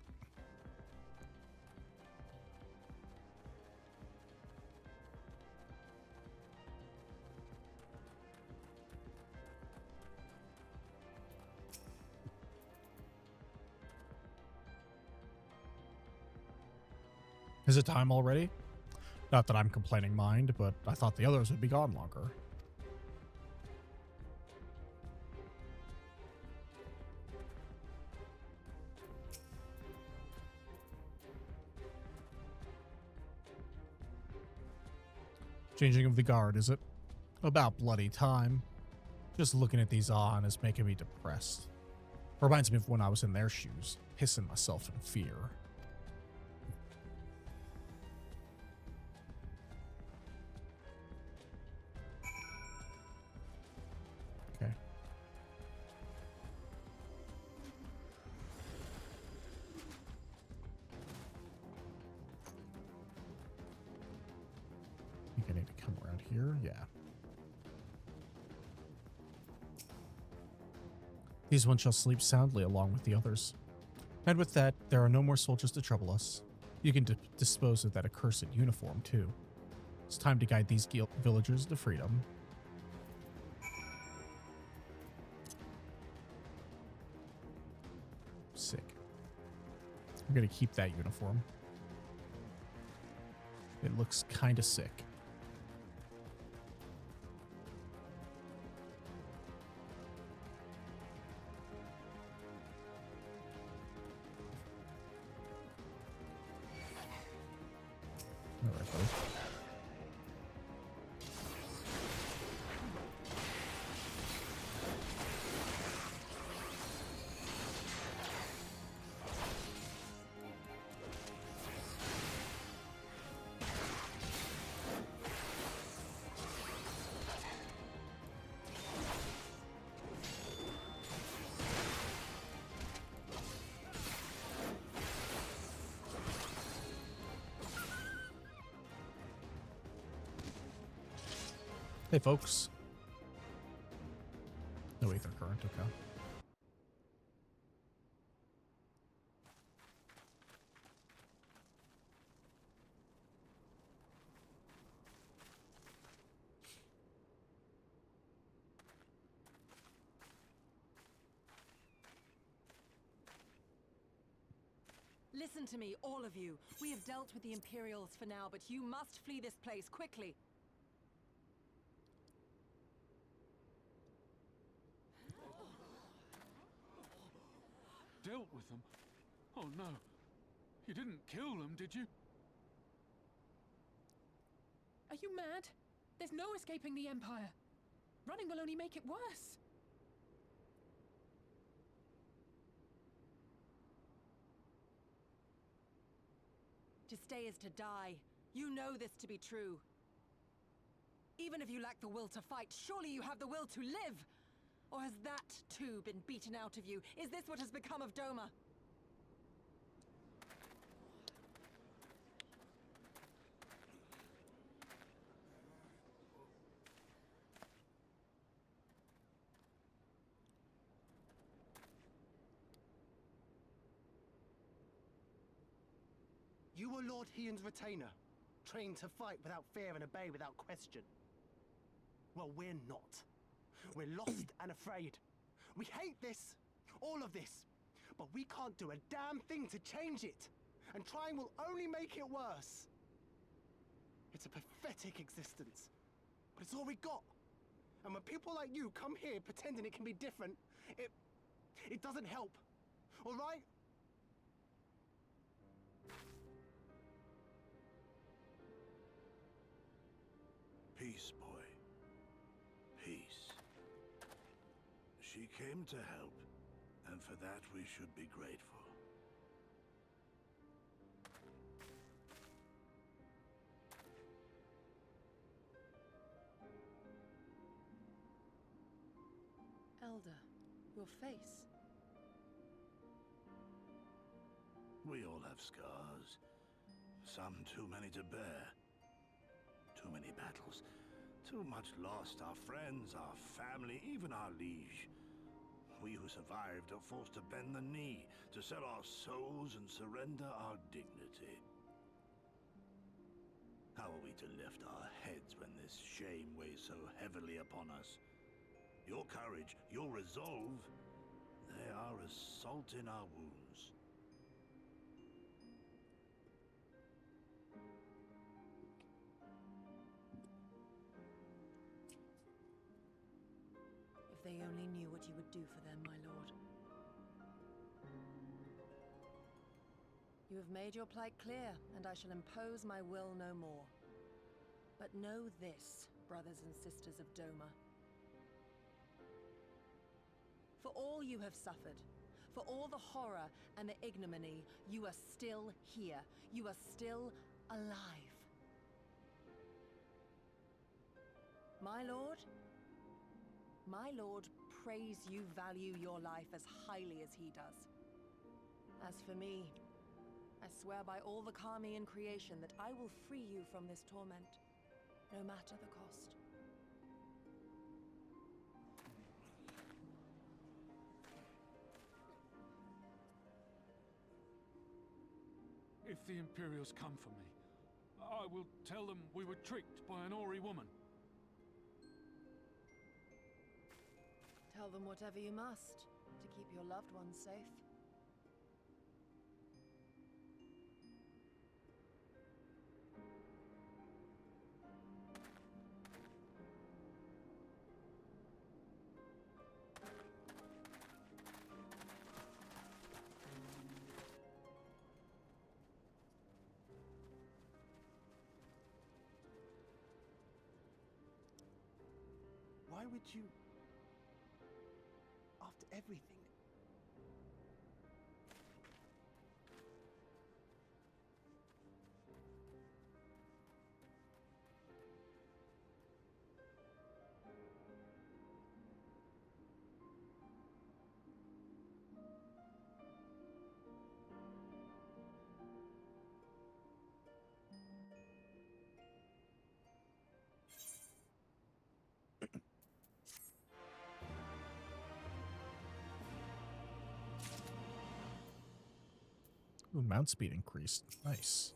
is it time already? Not that I'm complaining, mind, but I thought the others would be gone longer. Changing of the guard, is it? About bloody time. Just looking at these on is making me depressed. Reminds me of when I was in their shoes, pissing myself in fear. Okay. I think I need to come around here. Yeah. These ones shall sleep soundly along with the others. And with that, there are no more soldiers to trouble us. You can dispose of that accursed uniform, too. It's time to guide these villagers to freedom. Sick. I'm gonna keep that uniform. It looks kinda sick. All right, buddy. Hey, folks. No ether current, okay. Listen to me, all of you. We have dealt with the Imperials for now, but you must flee this place quickly. Dealt with them? Oh no. You didn't kill them, did you? Are you mad? There's no escaping the Empire. Running will only make it worse. To stay is to die. You know this to be true. Even if you lack the will to fight, surely you have the will to live! Or has that, too, been beaten out of you? Is this what has become of Doma? You were Lord Hien's retainer, trained to fight without fear and obey without question. Well, we're not. We're lost and afraid. We hate this, all of this, but we can't do a damn thing to change it. And trying will only make it worse. It's a pathetic existence, but it's all we got. And when people like you come here pretending it can be different, it doesn't help. All right? Peace, boy. Peace. She came to help, and for that we should be grateful. Elder, your face. We all have scars. Some too many to bear. Too many battles. Too much lost. Our friends, our family, even our liege. We who survived are forced to bend the knee, to sell our souls and surrender our dignity. How are we to lift our heads when this shame weighs so heavily upon us? Your courage, your resolve, they are as salt in our wounds. If they only knew what you would do for them, my lord. You have made your plight clear, and I shall impose my will no more. But know this, brothers and sisters of Doma. For all you have suffered, for all the horror and the ignominy, you are still here. You are still alive. My lord prays you value your life as highly as he does. As for me, I swear by all the Kami in creation that I will free you from this torment, no matter the cost. If the Imperials come for me, I will tell them we were tricked by an Ori woman. Tell them whatever you must to keep your loved ones safe. Why would you... After everything... Ooh, mount speed increased. Nice.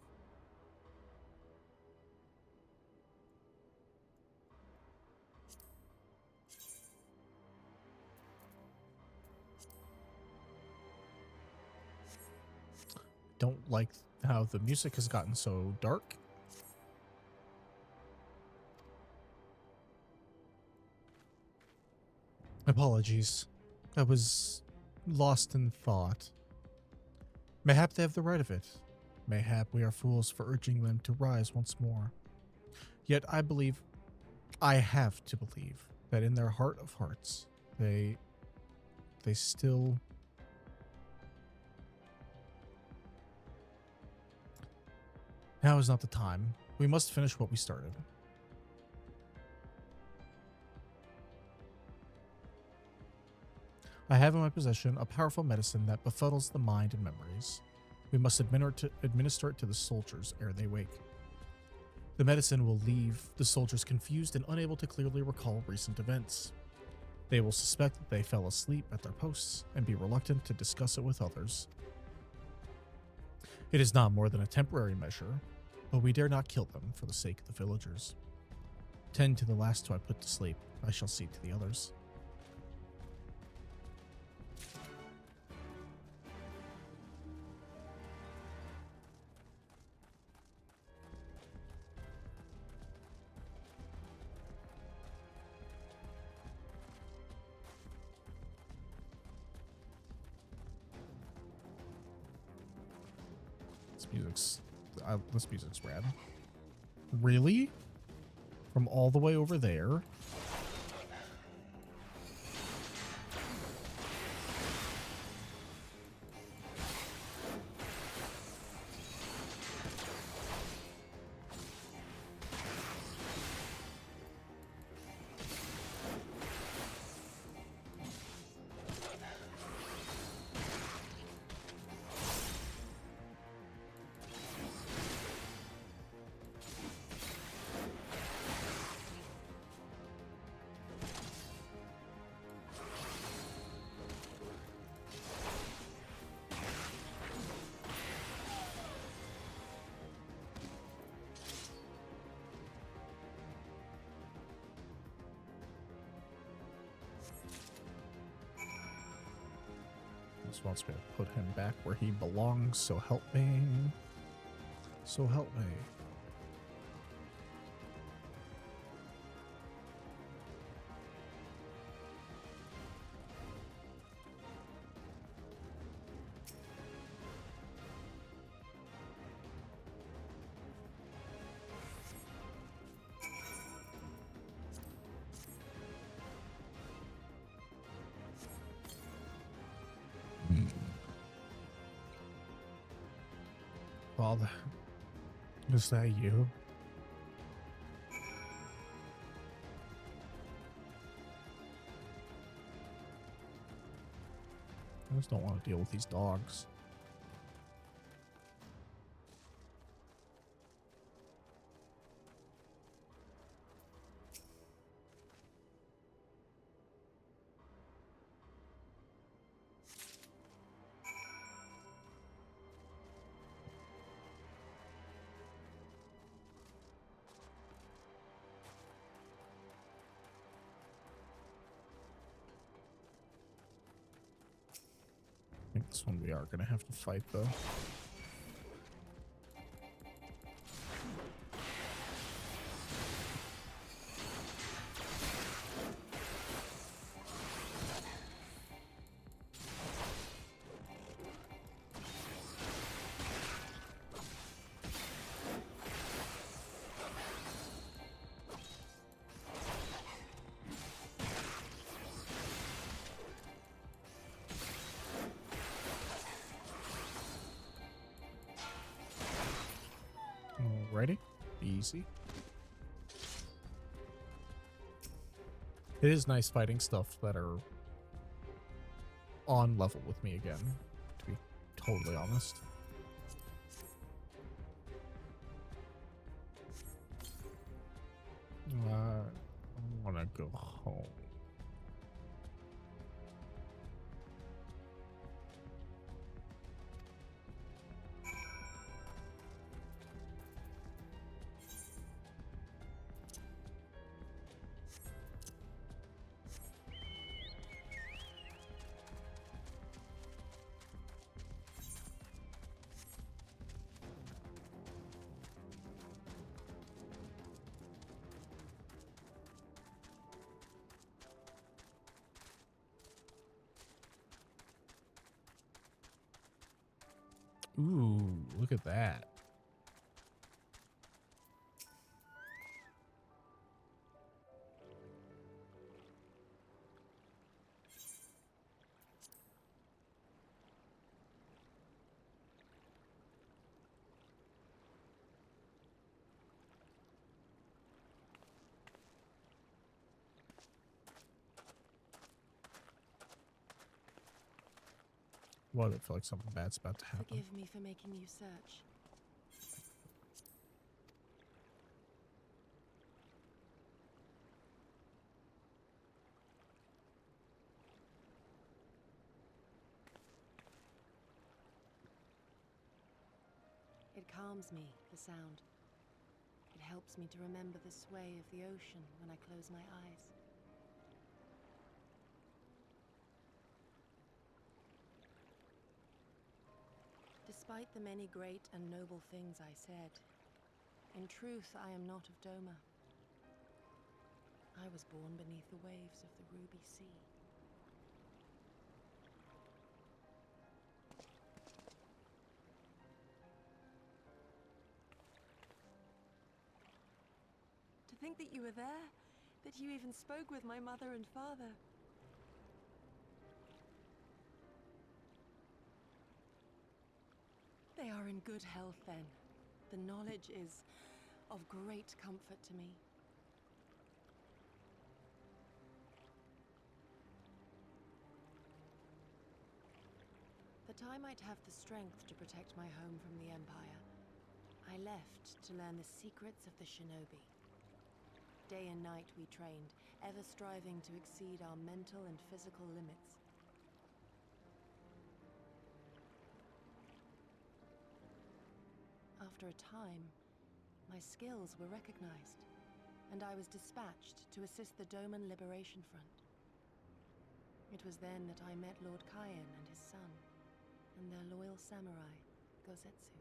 Don't like how the music has gotten so dark. Apologies. I was lost in thought. Mayhap they have the right of it. Mayhap we are fools for urging them to rise once more. Yet I believe, I have to believe, that in their heart of hearts, they still... Now is not the time. We must finish what we started. I have in my possession a powerful medicine that befuddles the mind and memories. We must administer it to the soldiers ere they wake. The medicine will leave the soldiers confused and unable to clearly recall recent events. They will suspect that they fell asleep at their posts and be reluctant to discuss it with others. It is not more than a temporary measure, but we dare not kill them for the sake of the villagers. Tend to the last who I put to sleep. I shall see to the others. This music's rad. Really? From all the way over there? Wants me to put him back where he belongs, so help me. So help me. Father, is that you? I just don't want to deal with these dogs. I think this one we are going to have to fight, though. Alrighty. Easy. It is nice fighting stuff that are on level with me again, to be totally honest. I want to go home. Ooh, look at that. Well, I feel like something bad's about to happen. Forgive me for making you search. It calms me, the sound. It helps me to remember the sway of the ocean when I close my eyes. Despite the many great and noble things I said, in truth I am not of Doma. I was born beneath the waves of the Ruby Sea. To think that you were there, that you even spoke with my mother and father. They are in good health, then. The knowledge is of great comfort to me. That I might have the strength to protect my home from the Empire, I left to learn the secrets of the shinobi. Day and night we trained, ever striving to exceed our mental and physical limits. After a time, my skills were recognized, and I was dispatched to assist the Doman Liberation Front. It was then that I met Lord Kayan and his son, and their loyal samurai, Gosetsu.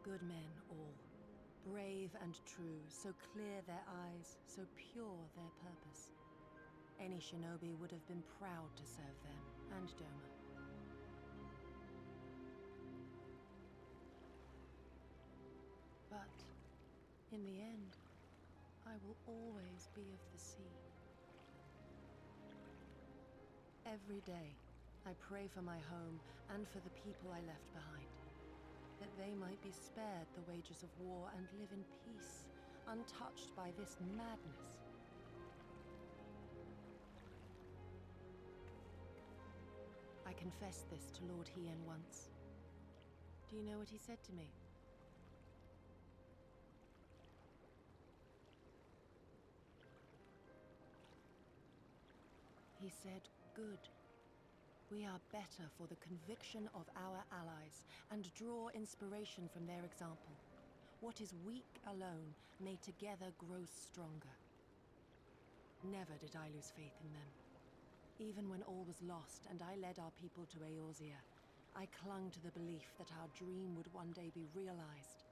Good men all, brave and true, so clear their eyes, so pure their purpose. Any shinobi would have been proud to serve them, and Doma. But, in the end, I will always be of the sea. Every day, I pray for my home and for the people I left behind, that they might be spared the wages of war and live in peace, untouched by this madness. I confessed this to Lord Hien once. Do you know what he said to me? He said, "Good. We are better for the conviction of our allies, and draw inspiration from their example. What is weak alone may together grow stronger." Never did I lose faith in them. Even when all was lost and I led our people to Eorzea, I clung to the belief that our dream would one day be realized.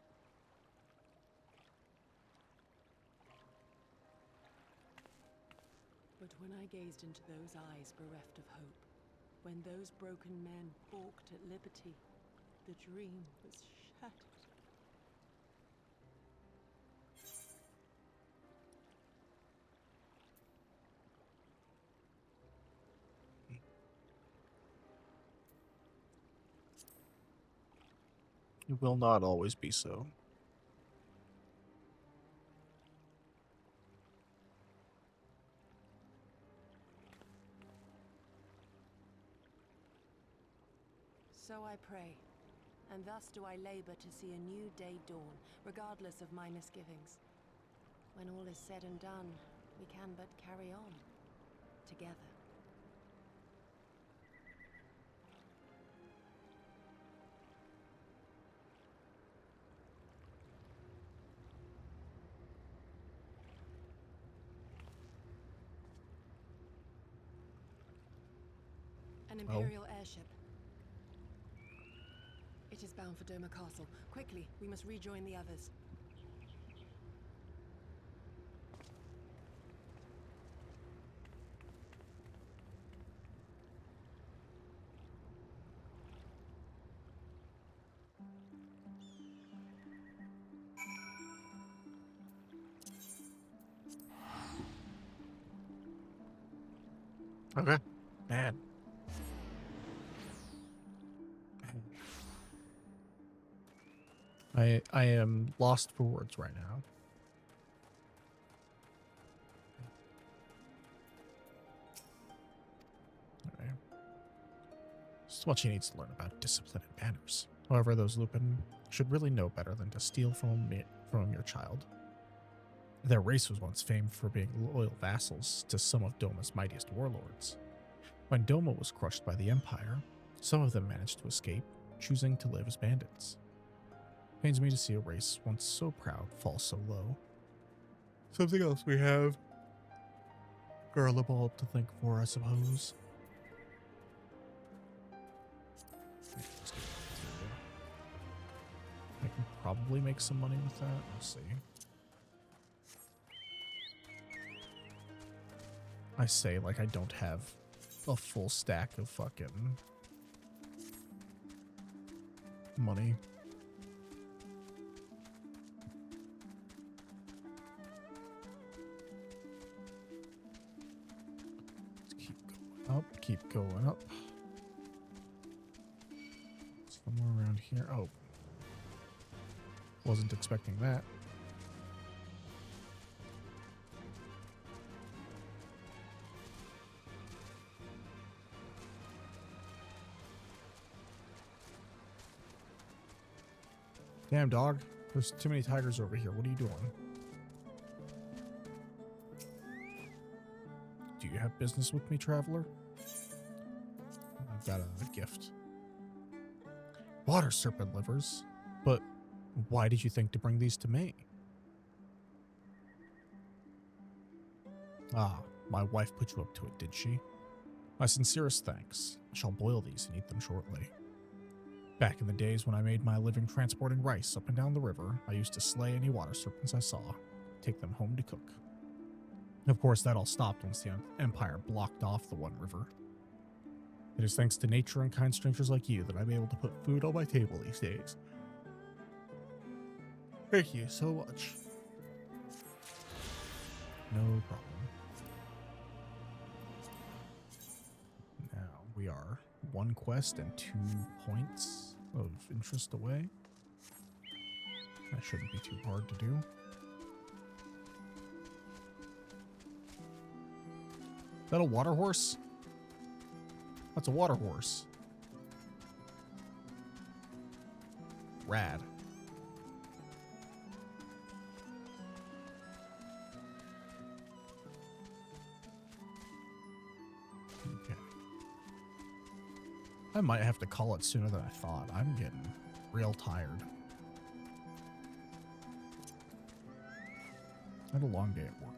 But when I gazed into those eyes bereft of hope, when those broken men balked at liberty, the dream was shattered. It will not always be so. So I pray, and thus do I labor to see a new day dawn, regardless of my misgivings. When all is said and done, we can but carry on, together. An Imperial airship. It is bound for Doma Castle. Quickly, we must rejoin the others. Okay. Man. I am lost for words right now. Okay. So much he needs to learn about discipline and manners. However, those Lupin should really know better than to steal from your child. Their race was once famed for being loyal vassals to some of Doma's mightiest warlords. When Doma was crushed by the Empire, some of them managed to escape, choosing to live as bandits. Pains me to see a race once so proud fall so low. Something else we have Garlabald to thank for, I suppose. I can probably make some money with that. We'll see. I say like I don't have a full stack of fucking money. Let's keep going up. Somewhere around here. Oh. Wasn't expecting that. Damn, dog. There's too many tigers over here. What are you doing? Do you have business with me, traveler? I've got a gift. Water serpent livers? But why did you think to bring these to me? Ah, my wife put you up to it, did she? My sincerest thanks. I shall boil these and eat them shortly. Back in the days when I made my living transporting rice up and down the river, I used to slay any water serpents I saw, take them home to cook. Of course, that all stopped once the Empire blocked off the one river. It is thanks to nature and kind strangers like you that I'm able to put food on my table these days. Thank you so much. No problem. Now we are 1 quest and 2 points of interest away. That shouldn't be too hard to do. Is that a water horse? That's a water horse. Rad. Okay. I might have to call it sooner than I thought. I'm getting real tired. I had a long day at work.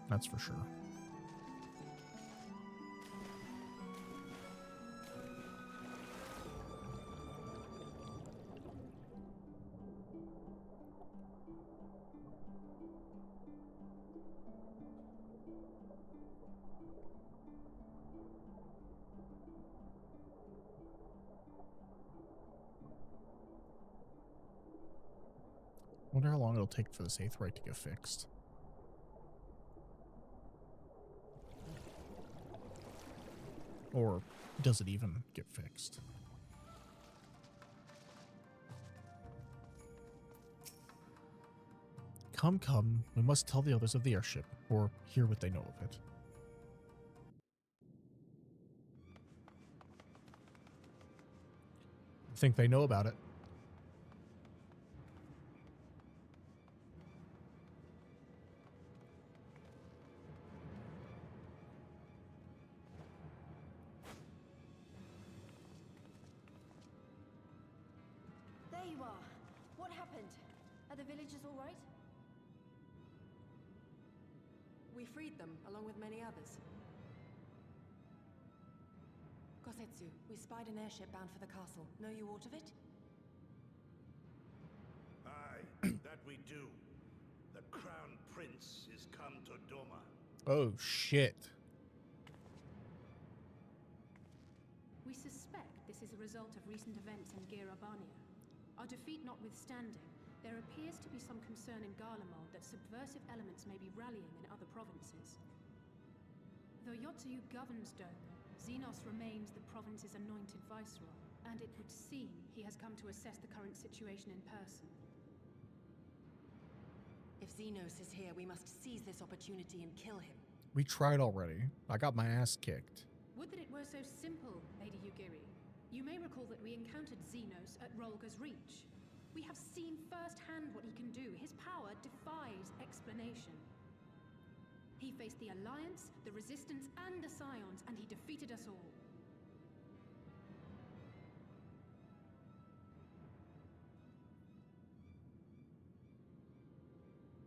That's for sure. Wonder how long it'll take for this 8th right to get fixed. Or does it even get fixed? Come, come, we must tell the others of the airship, or hear what they know of it. I think they know about it. There you are. What happened? Are the villagers all right? We freed them, along with many others. Kosetsu, we spied an airship bound for the castle. Know you aught of it? Aye, that we do. The Crown Prince is come to Doma. Oh, shit. We suspect this is a result of recent events in Girabania. Our defeat notwithstanding, there appears to be some concern in Garlemald that subversive elements may be rallying in other provinces. Though Yotsuyu governs Dome, ZENOS remains the province's anointed viceroy, and it would seem he has come to assess the current situation in person. If ZENOS is here, we must seize this opportunity and kill him. We tried already. I got my ass kicked. Would that it were so simple, Lady Yugiri. You may recall that we encountered ZENOS at Rolga's Reach. We have seen firsthand what he can do. His power defies explanation. He faced the Alliance, the Resistance, and the Scions, and he defeated us all.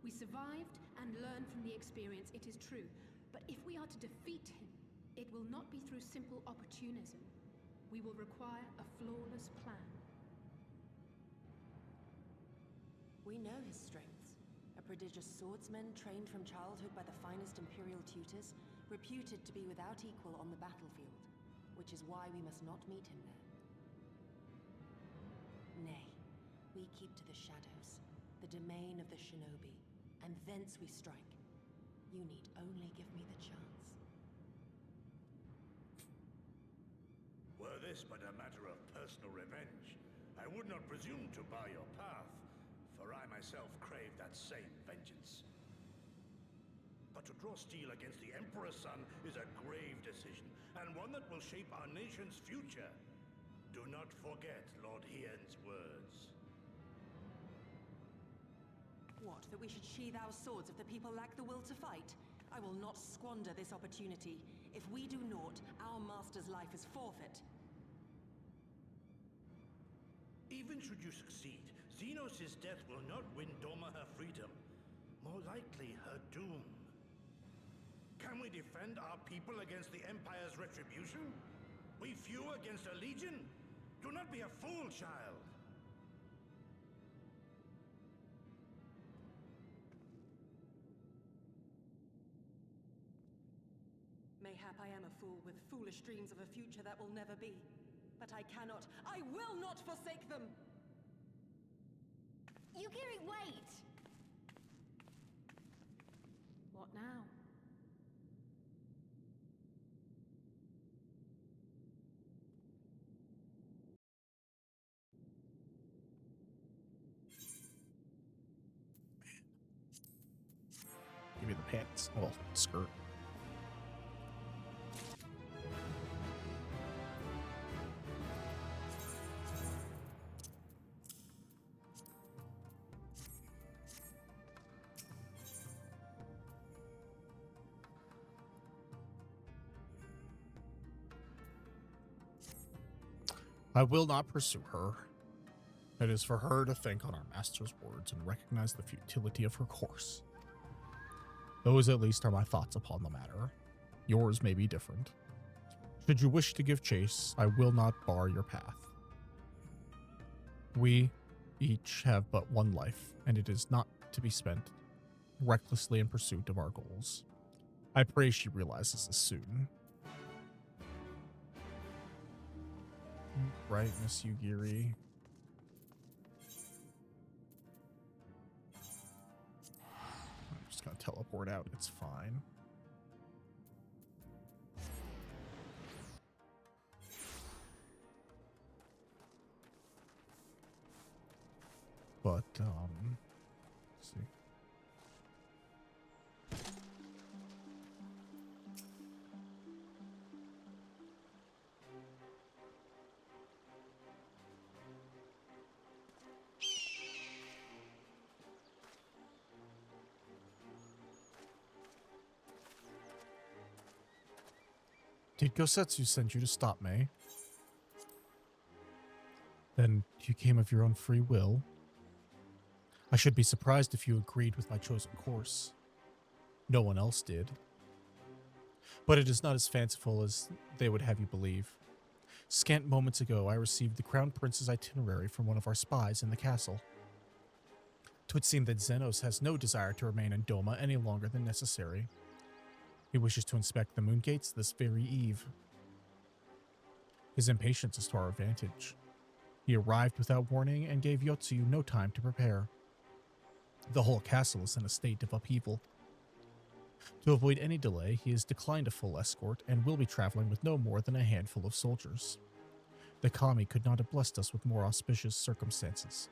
We survived and learned from the experience, it is true. But if we are to defeat him, it will not be through simple opportunism. We will require a flawless plan. We know his strengths. A prodigious swordsman trained from childhood by the finest Imperial tutors, reputed to be without equal on the battlefield, which is why we must not meet him there. Nay, we keep to the shadows, the domain of the shinobi, and thence we strike. You need only give me the chance. Were this but a matter of personal revenge, I would not presume to bar your path, for I myself crave that same vengeance. But to draw steel against the Emperor's son is a grave decision, and one that will shape our nation's future. Do not forget Lord Hien's words. What, that we should sheathe our swords if the people lack the will to fight? I will not squander this opportunity. If we do naught, our master's life is forfeit. Even should you succeed, ZENOS' death will not win Doma her freedom. More likely, her doom. Can we defend our people against the Empire's retribution? We few against a legion? Do not be a fool, child. Mayhap I am a fool with foolish dreams of a future that will never be. But I cannot, I will not forsake them! Yugiri, wait! What now? Give me the pants. Well, skirt. I will not pursue her. It is for her to think on our master's words and recognize the futility of her course. Those at least are my thoughts upon the matter. Yours may be different. Should you wish to give chase, I will not bar your path. We each have but one life, and it is not to be spent recklessly in pursuit of our goals. I pray she realizes this soon. Right, Miss Yugiri? I'm just gonna teleport out, it's fine. But, let's see. Did Gosetsu send you to stop me? Then you came of your own free will? I should be surprised if you agreed with my chosen course. No one else did. But it is not as fanciful as they would have you believe. Scant moments ago, I received the Crown Prince's itinerary from one of our spies in the castle. 'Twould seem that ZENOS has no desire to remain in Doma any longer than necessary. He wishes to inspect the moon gates this very eve. His impatience is to our advantage. He arrived without warning and gave Yotsuyu no time to prepare. The whole castle is in a state of upheaval. To avoid any delay, he has declined a full escort and will be traveling with no more than a handful of soldiers. The Kami could not have blessed us with more auspicious circumstances.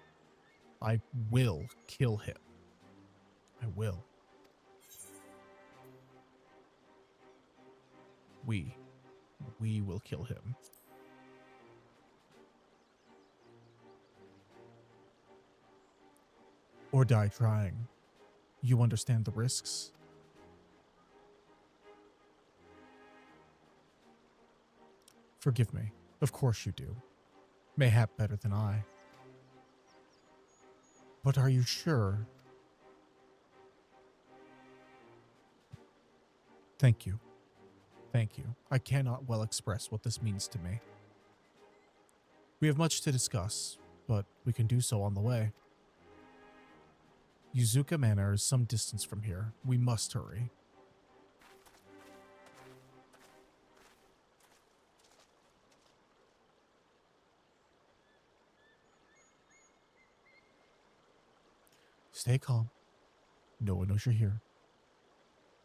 I will kill him. I will. We will kill him. Or die trying. You understand the risks? Forgive me. Of course you do. Mayhap better than I. But are you sure? Thank you. Thank you. I cannot well express what this means to me. We have much to discuss, but we can do so on the way. Yuzuka Manor is some distance from here. We must hurry. Stay calm. No one knows you're here.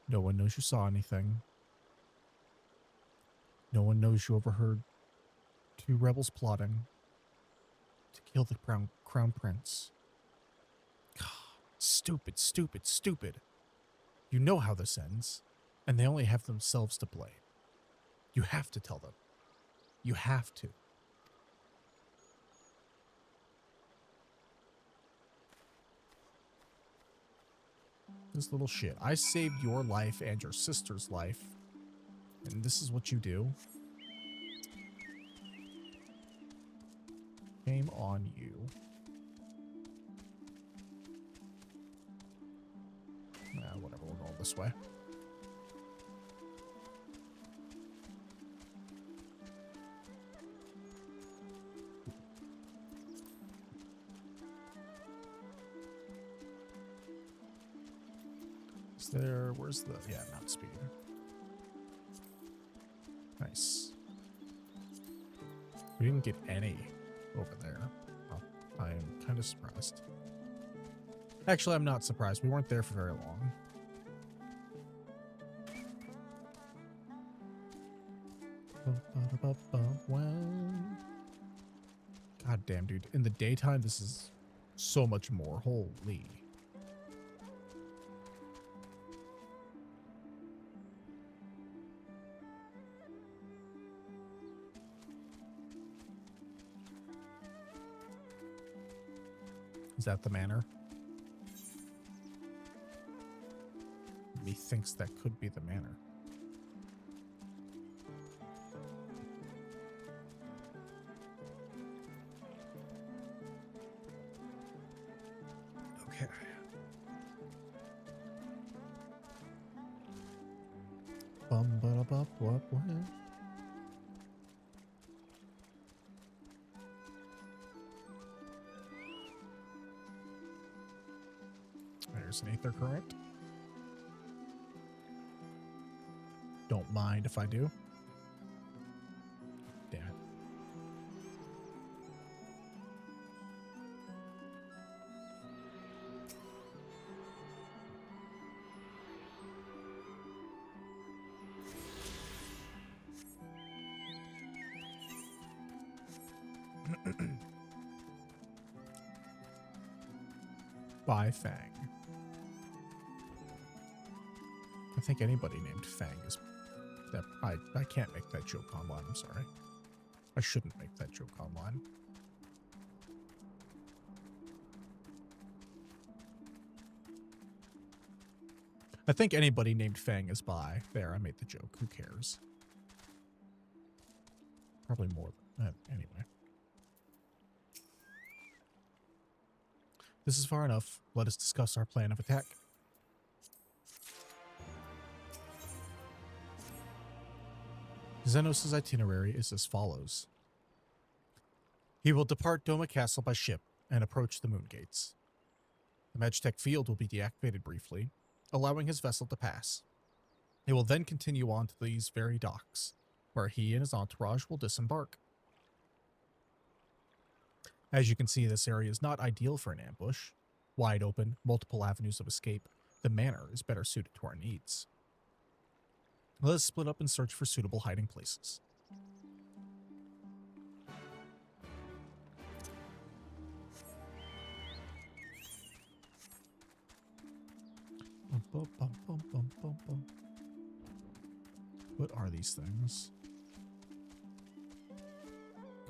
No one knows you saw anything. No one knows you overheard 2 rebels plotting to kill the crown prince. God, stupid, stupid, stupid. You know how this ends, and they only have themselves to blame. You have to tell them. You have to. This little shit. I saved your life and your sister's life. And this is what you do? Shame on you. Whatever, we're going this way. Is there, where's the, yeah, not speed. Nice. We didn't get any over there. Oh, I am kind of surprised. Actually, I'm not surprised. We weren't there for very long. God damn, dude. In the daytime, this is so much more. Holy. Is that the manor? Methinks that could be the manor. Okay. Bum ba ba ba ba. There's an Aether Current. Don't mind if I do. Damn it. By Fang. I think anybody named Fang is that I can't make that joke online, I'm sorry. I shouldn't make that joke online. I think anybody named Fang is bi. There, I made the joke. Who cares? Probably more than that. Anyway. This is far enough. Let us discuss our plan of attack. ZENOS' itinerary is as follows. He will depart Doma Castle by ship and approach the Moon Gates. The Magitech field will be deactivated briefly, allowing his vessel to pass. He will then continue on to these very docks, where he and his entourage will disembark. As you can see, this area is not ideal for an ambush. Wide open, multiple avenues of escape, the manor is better suited to our needs. Let us split up and search for suitable hiding places. Bum, bum, bum, bum, bum, bum. What are these things?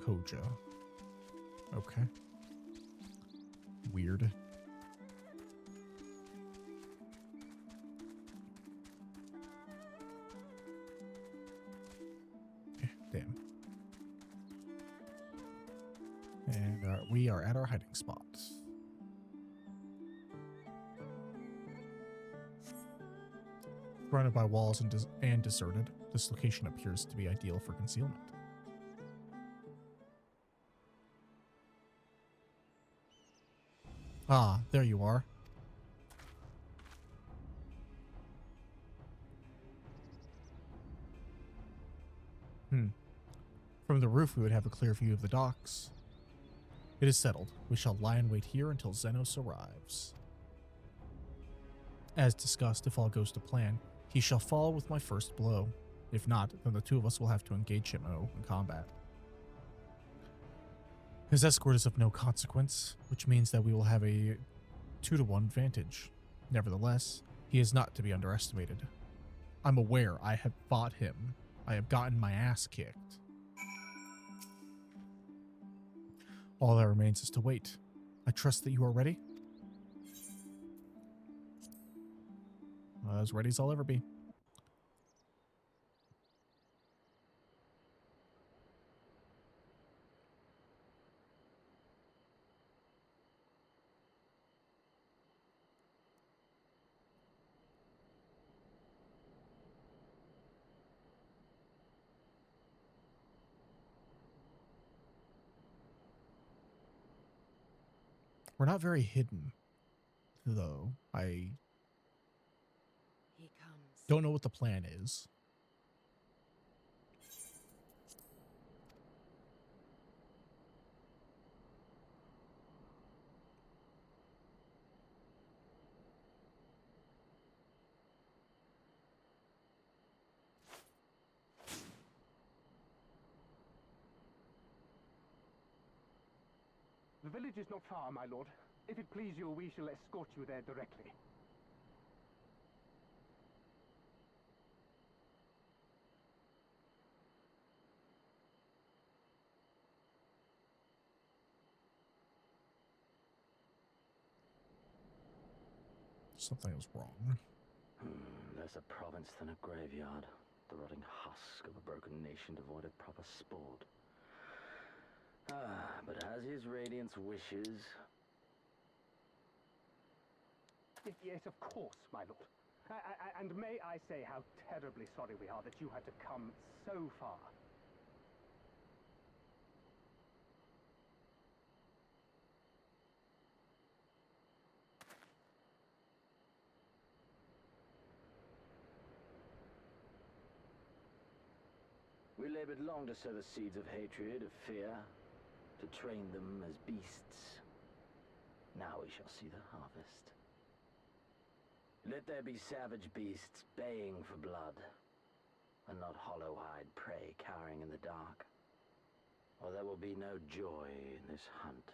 Koja. Okay. Weird. Damn. And we are at our hiding spot. Surrounded by walls and deserted, this location appears to be ideal for concealment. Ah, there you are. From the roof, we would have a clear view of the docks. It is settled. We shall lie in wait here until ZENOS arrives. As discussed, if all goes to plan, he shall fall with my first blow. If not, then the two of us will have to engage him in combat. His escort is of no consequence, which means that we will have a 2-to-1 advantage. Nevertheless, he is not to be underestimated. I'm aware I have fought him. I have gotten my ass kicked. All that remains is to wait. I trust that you are ready? As ready as I'll ever be. We're not very hidden, though. I He comes. don't know what the plan is. The village is not far, my lord. If it please you, we shall escort you there directly. Something was wrong. Less a province than a graveyard. The rotting husk of a broken nation devoid of proper sport. But as his radiance wishes... Yes, of course, my lord. And may I say how terribly sorry we are that you had to come so far. We labored long to sow the seeds of hatred, of fear, to train them as beasts. Now we shall see the harvest. Let there be savage beasts baying for blood, and not hollow-eyed prey cowering in the dark, or there will be no joy in this hunt.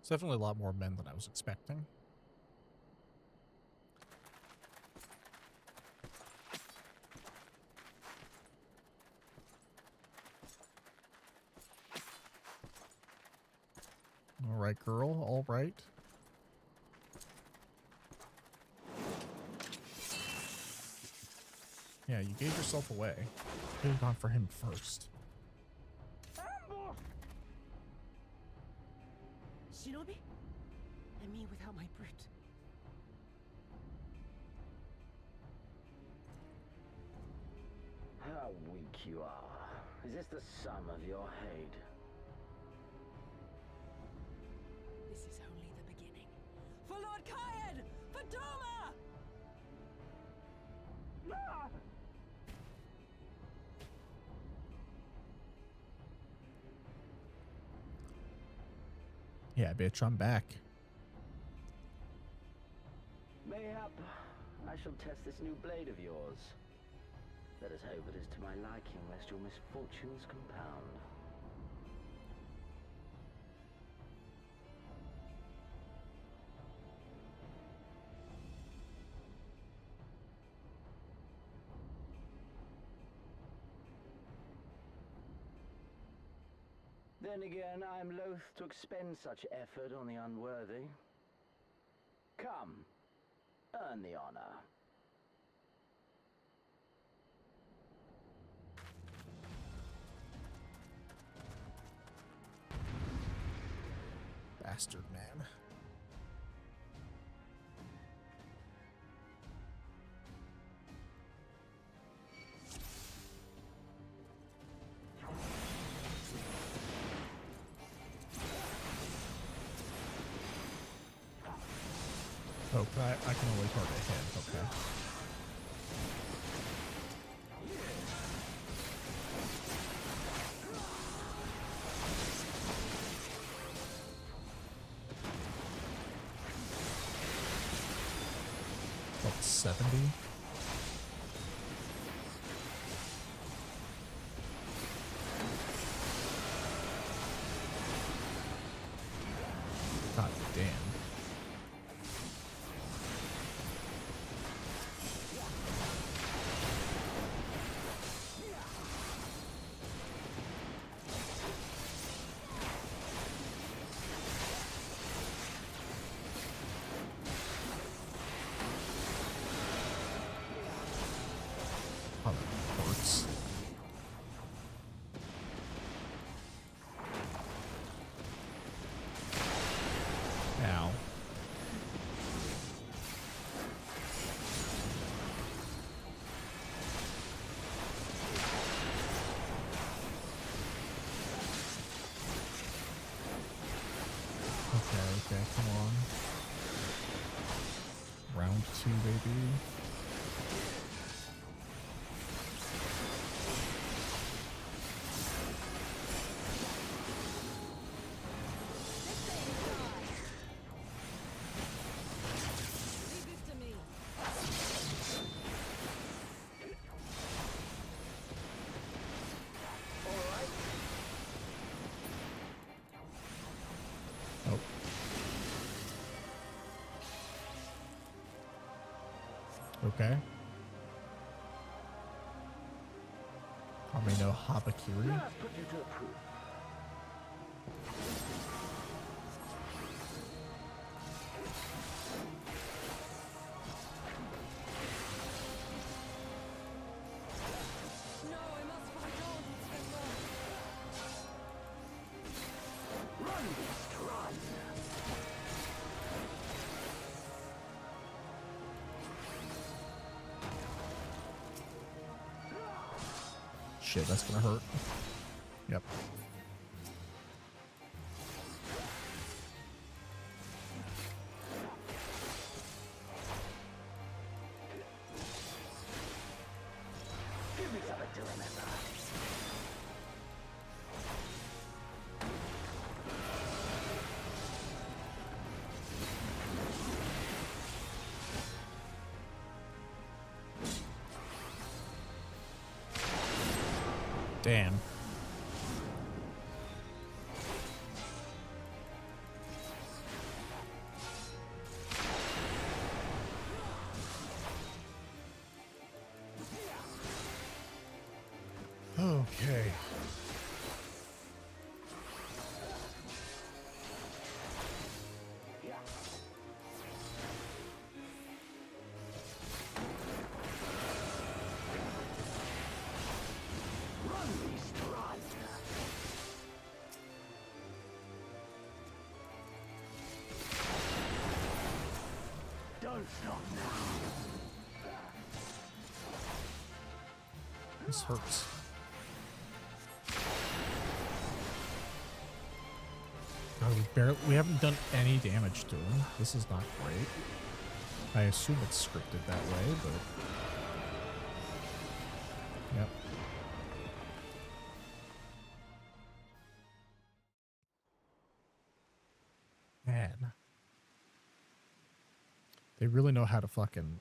It's definitely a lot more men than I was expecting. All right, girl. All right. Yeah, you gave yourself away. Could have gone for him first. Shinobi? And me without my brute. How weak you are. Is this the sum of your hate? This is only the beginning. For Lord Kyan! For Doma! Yeah, bitch, I'm back. Mayhap I shall test this new blade of yours. Let us hope it is to my liking, lest your misfortunes compound. Then again, I am loath to expend such effort on the unworthy. Come, earn the honor. Bastard, man. Oh, but I can only target him. Okay. About 70. God damn. Oh, that hurts. Ow. Okay, come on. Round 2, baby. Leave this to me. Oh. Okay. Probably no Habakiri. Let us put you to the proof. No, I must fight on. Run, beast, run! Shit, that's gonna hurt. Yep. Give me something to remember. Damn. Okay. Run, beast, run! Don't stop now. This hurts. God, we haven't done any damage to him. This is not great. I assume it's scripted that way, but yep. They really know how to fucking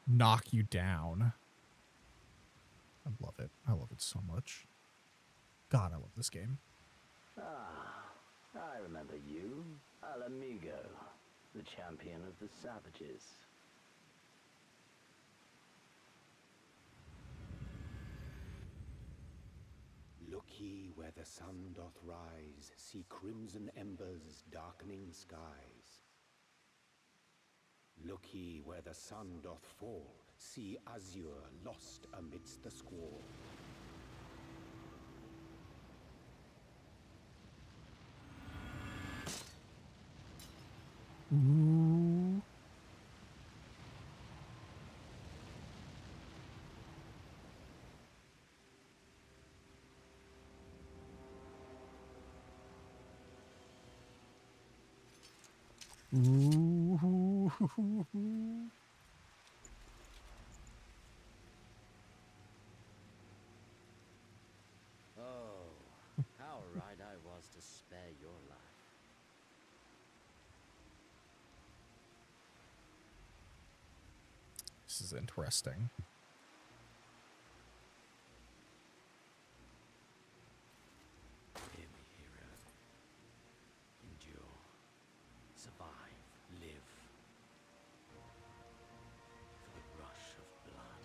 knock you down. I love it. I love it so much. God, I love this game. Ah, I remember you, Al Amigo, the champion of the savages. Look ye where the sun doth rise, see crimson embers darkening skies. Look ye where the sun doth fall, see azure lost amidst the squall. Ooh. Ooh. Oh, how right I was to spare your life. This is interesting. Hear me, hero. Endure. Survive. Live. For the rush of blood,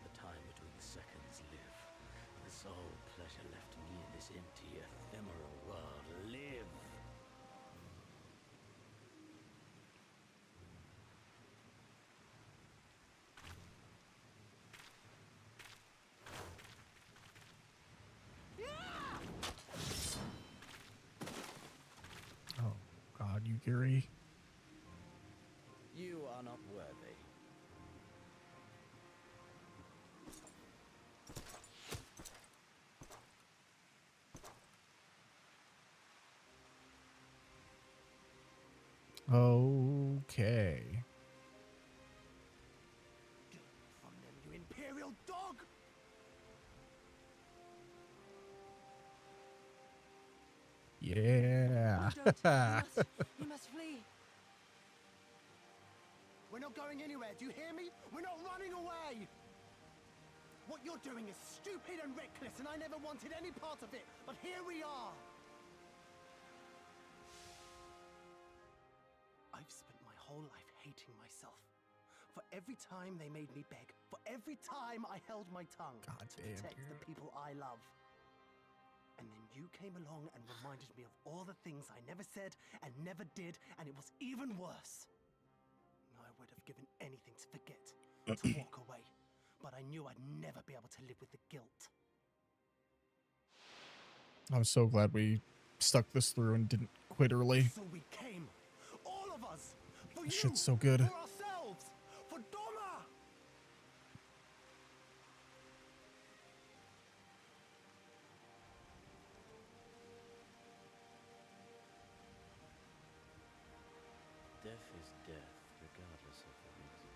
the time between the seconds live. The sole pleasure left me in this empty, ephemeral world. Live! Oh, God, Yugiri. You are not worthy. Okay. From them, you imperial dog! Yeah. You must flee. We're not going anywhere, do you hear me? We're not running away! What you're doing is stupid and reckless, and I never wanted any part of it, but here we are! I've spent my whole life hating myself. For every time they made me beg, for every time I held my tongue God to damn, protect the dude. people I love. And then you came along and reminded me of all the things I never said and never did, and it was even worse. I would have given anything to forget, to walk away, but I knew I'd never be able to live with the guilt. I'm so glad we stuck this through and didn't quit early. So we came, all of us, for This you, shit's so good. for ourselves, for Doma! Death is death, regardless of the reason.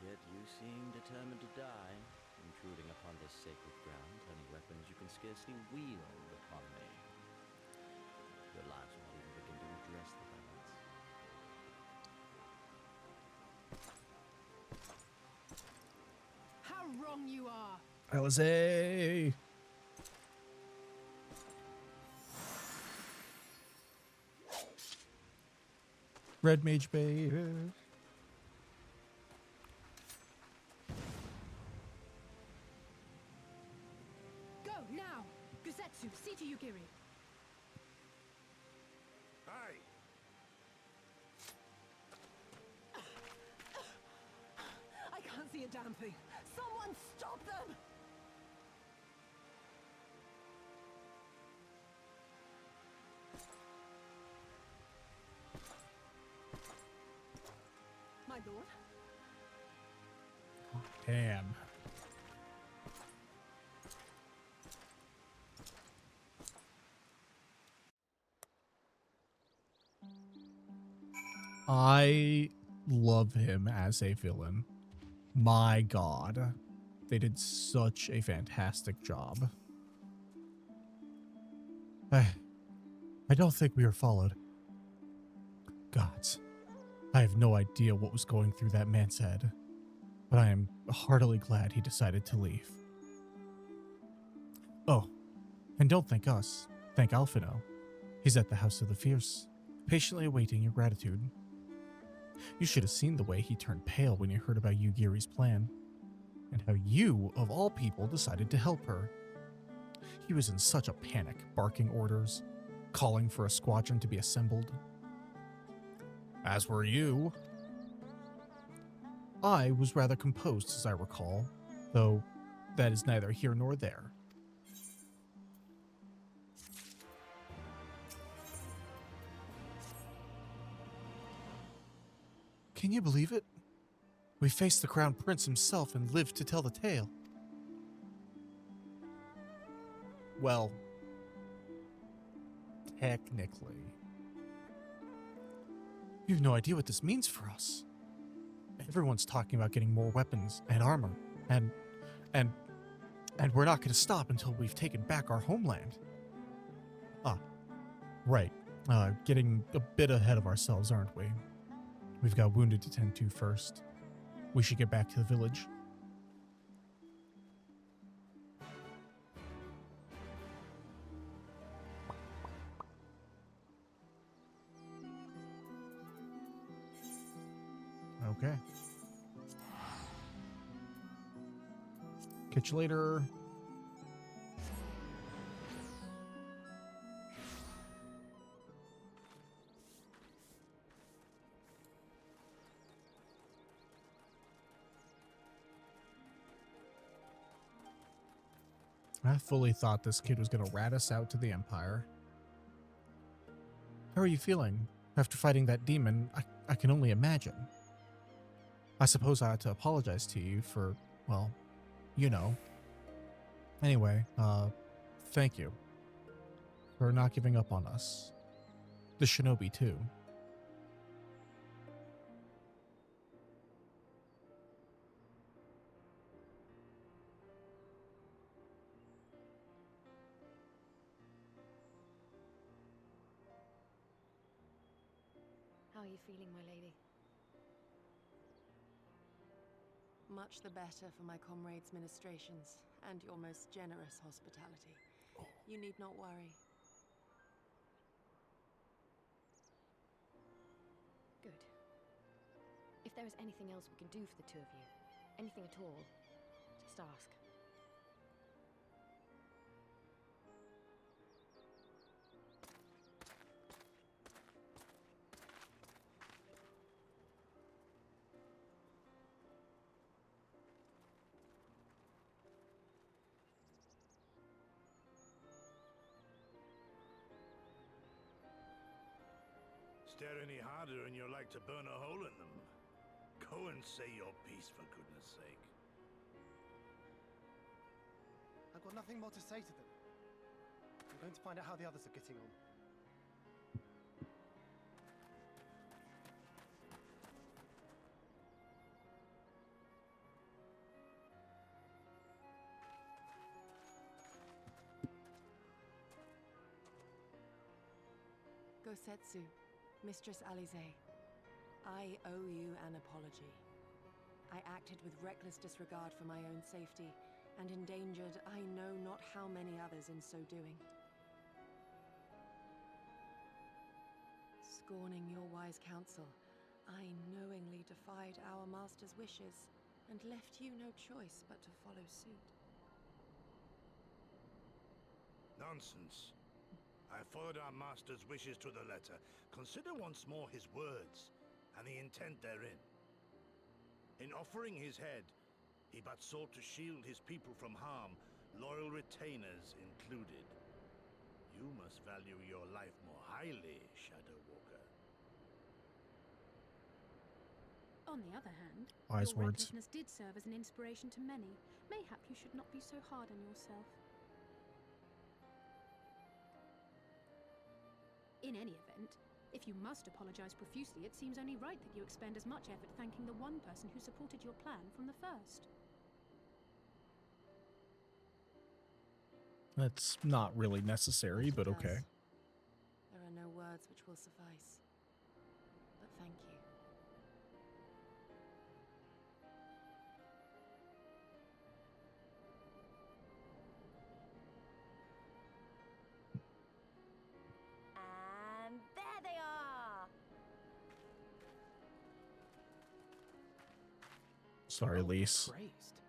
Yet you seem determined to die, intruding upon this sacred ground, turning weapons you can scarcely wield upon me. Your lives will not even begin to address the balance. How wrong you are! Eorzea. Red Mage Bay. Go, now! Gusetsu, see to Yugiri. Hey! I can't see a damn thing. Someone stop them! My lord? Damn. I love him as a villain. My God. They did such a fantastic job. I don't think we are followed. Gods, I have no idea what was going through that man's head, but I am heartily glad he decided to leave. Oh, and don't thank us. Thank Alphino. He's at the House of the Fierce, patiently awaiting your gratitude. You should have seen the way he turned pale when he heard about Yugiri's plan, and how you, of all people, decided to help her. He was in such a panic, barking orders, calling for a squadron to be assembled. As were you. I was rather composed, as I recall, though that is neither here nor there. Can you believe it? We faced the Crown Prince himself and lived to tell the tale. Well, technically. You have no idea what this means for us. Everyone's talking about getting more weapons and armor, and we're not going to stop until we've taken back our homeland. Ah, right. Getting a bit ahead of ourselves, aren't we? We've got wounded to tend to first. We should get back to the village. Okay. Catch you later. I fully thought this kid was going to rat us out to the Empire. How are you feeling? After fighting that demon, I can only imagine. I suppose I ought to apologize to you for, well, you know. Anyway, thank you for not giving up on us. The shinobi, too. How are you feeling, my lady? Much the better for my comrades' ministrations and your most generous hospitality. You need not worry. Good. If there is anything else we can do for the two of you, anything at all, just ask. Stare any harder and you're like to burn a hole in them. Go and say your piece, for goodness sake. I've got nothing more to say to them. I'm going to find out how the others are getting on. Gosetsu, Mistress Alize, I owe you an apology. I acted with reckless disregard for my own safety, and endangered I know not how many others in so doing. Scorning your wise counsel, I knowingly defied our master's wishes, and left you no choice but to follow suit. Nonsense. I followed our master's wishes to the letter. Consider once more his words, and the intent therein. In offering his head, he but sought to shield his people from harm, loyal retainers included. You must value your life more highly, Shadow Walker. On the other hand, Wise your words. recklessness did serve as an inspiration to many. Mayhap you should not be so hard on yourself. In any event, if you must apologize profusely, it seems only right that you expend as much effort thanking the one person who supported your plan from the first. That's not really necessary, but okay. There are no words which will suffice. Sorry, Lise. Praised.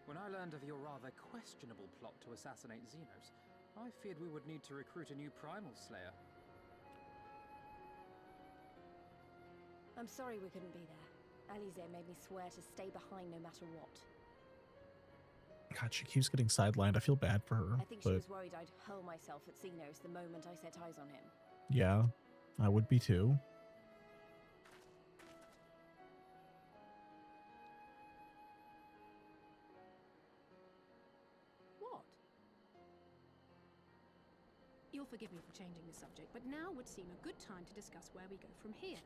When I learned of your rather questionable plot to assassinate Zenos, I feared we would need to recruit a new primal slayer. I'm sorry we couldn't be there. Eorzea made me swear to stay behind no matter what. God, she keeps getting sidelined. I feel bad for her. I think she was worried I'd hurl myself at ZENOS the moment I set eyes on him. Yeah, I would be too. What? You'll forgive me for changing the subject, but now would seem a good time to discuss where we go from here.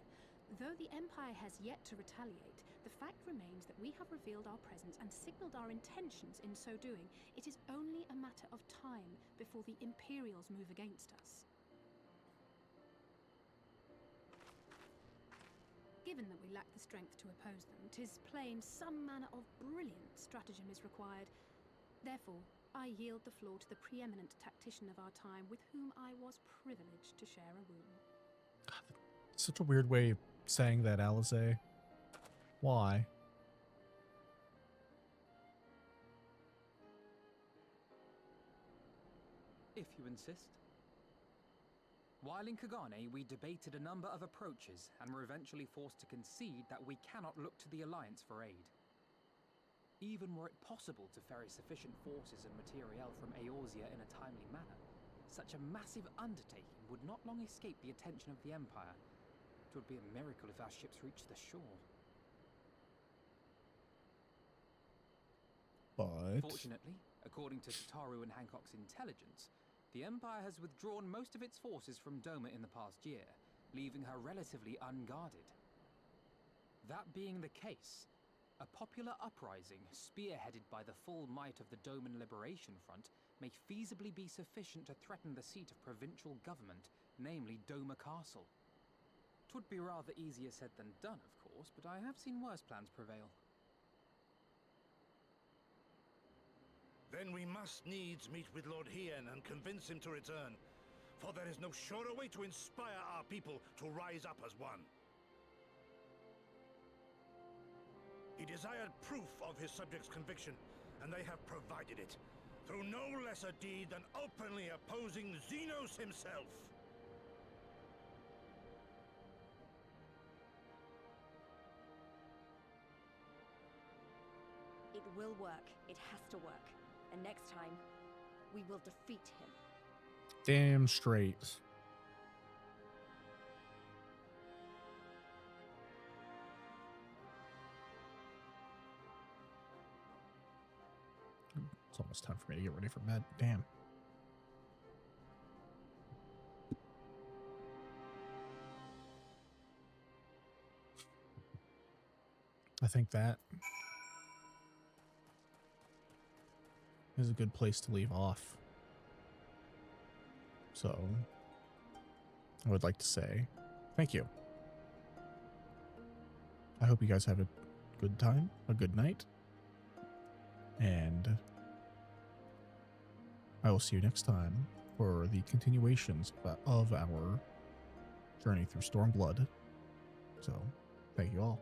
Though the Empire has yet to retaliate, the fact remains that we have revealed our presence and signaled our intentions in so doing. It is only a matter of time before the Imperials move against us. Given that we lack the strength to oppose them, 'tis plain some manner of brilliant stratagem is required. Therefore, I yield the floor to the preeminent tactician of our time, with whom I was privileged to share a room. Such a weird way of saying that, Eorzea. Why? If you insist. While in Kagane, we debated a number of approaches and were eventually forced to concede that we cannot look to the Alliance for aid. Even were it possible to ferry sufficient forces and materiel from Eorzea in a timely manner, such a massive undertaking would not long escape the attention of the Empire. It would be a miracle if our ships reached the shore. But Fortunately, according to Tataru and Hancock's intelligence, the Empire has withdrawn most of its forces from Doma in the past year, leaving her relatively unguarded. That being the case, a popular uprising spearheaded by the full might of the Doman Liberation Front may feasibly be sufficient to threaten the seat of provincial government, namely Doma Castle. 'Twould be rather easier said than done, of course, but I have seen worse plans prevail. Then we must needs meet with Lord Hien and convince him to return, for there is no surer way to inspire our people to rise up as one. He desired proof of his subjects' conviction, and they have provided it, through no lesser deed than openly opposing ZENOS himself. It will work. It has to work. And next time, we will defeat him. damn straight. It's almost time for me to get ready for bed. Damn. I think that is a good place to leave off. So, I would like to say thank you. I hope you guys have a good time, a good night, and I will see you next time for the continuations of our journey through Stormblood. So, thank you all.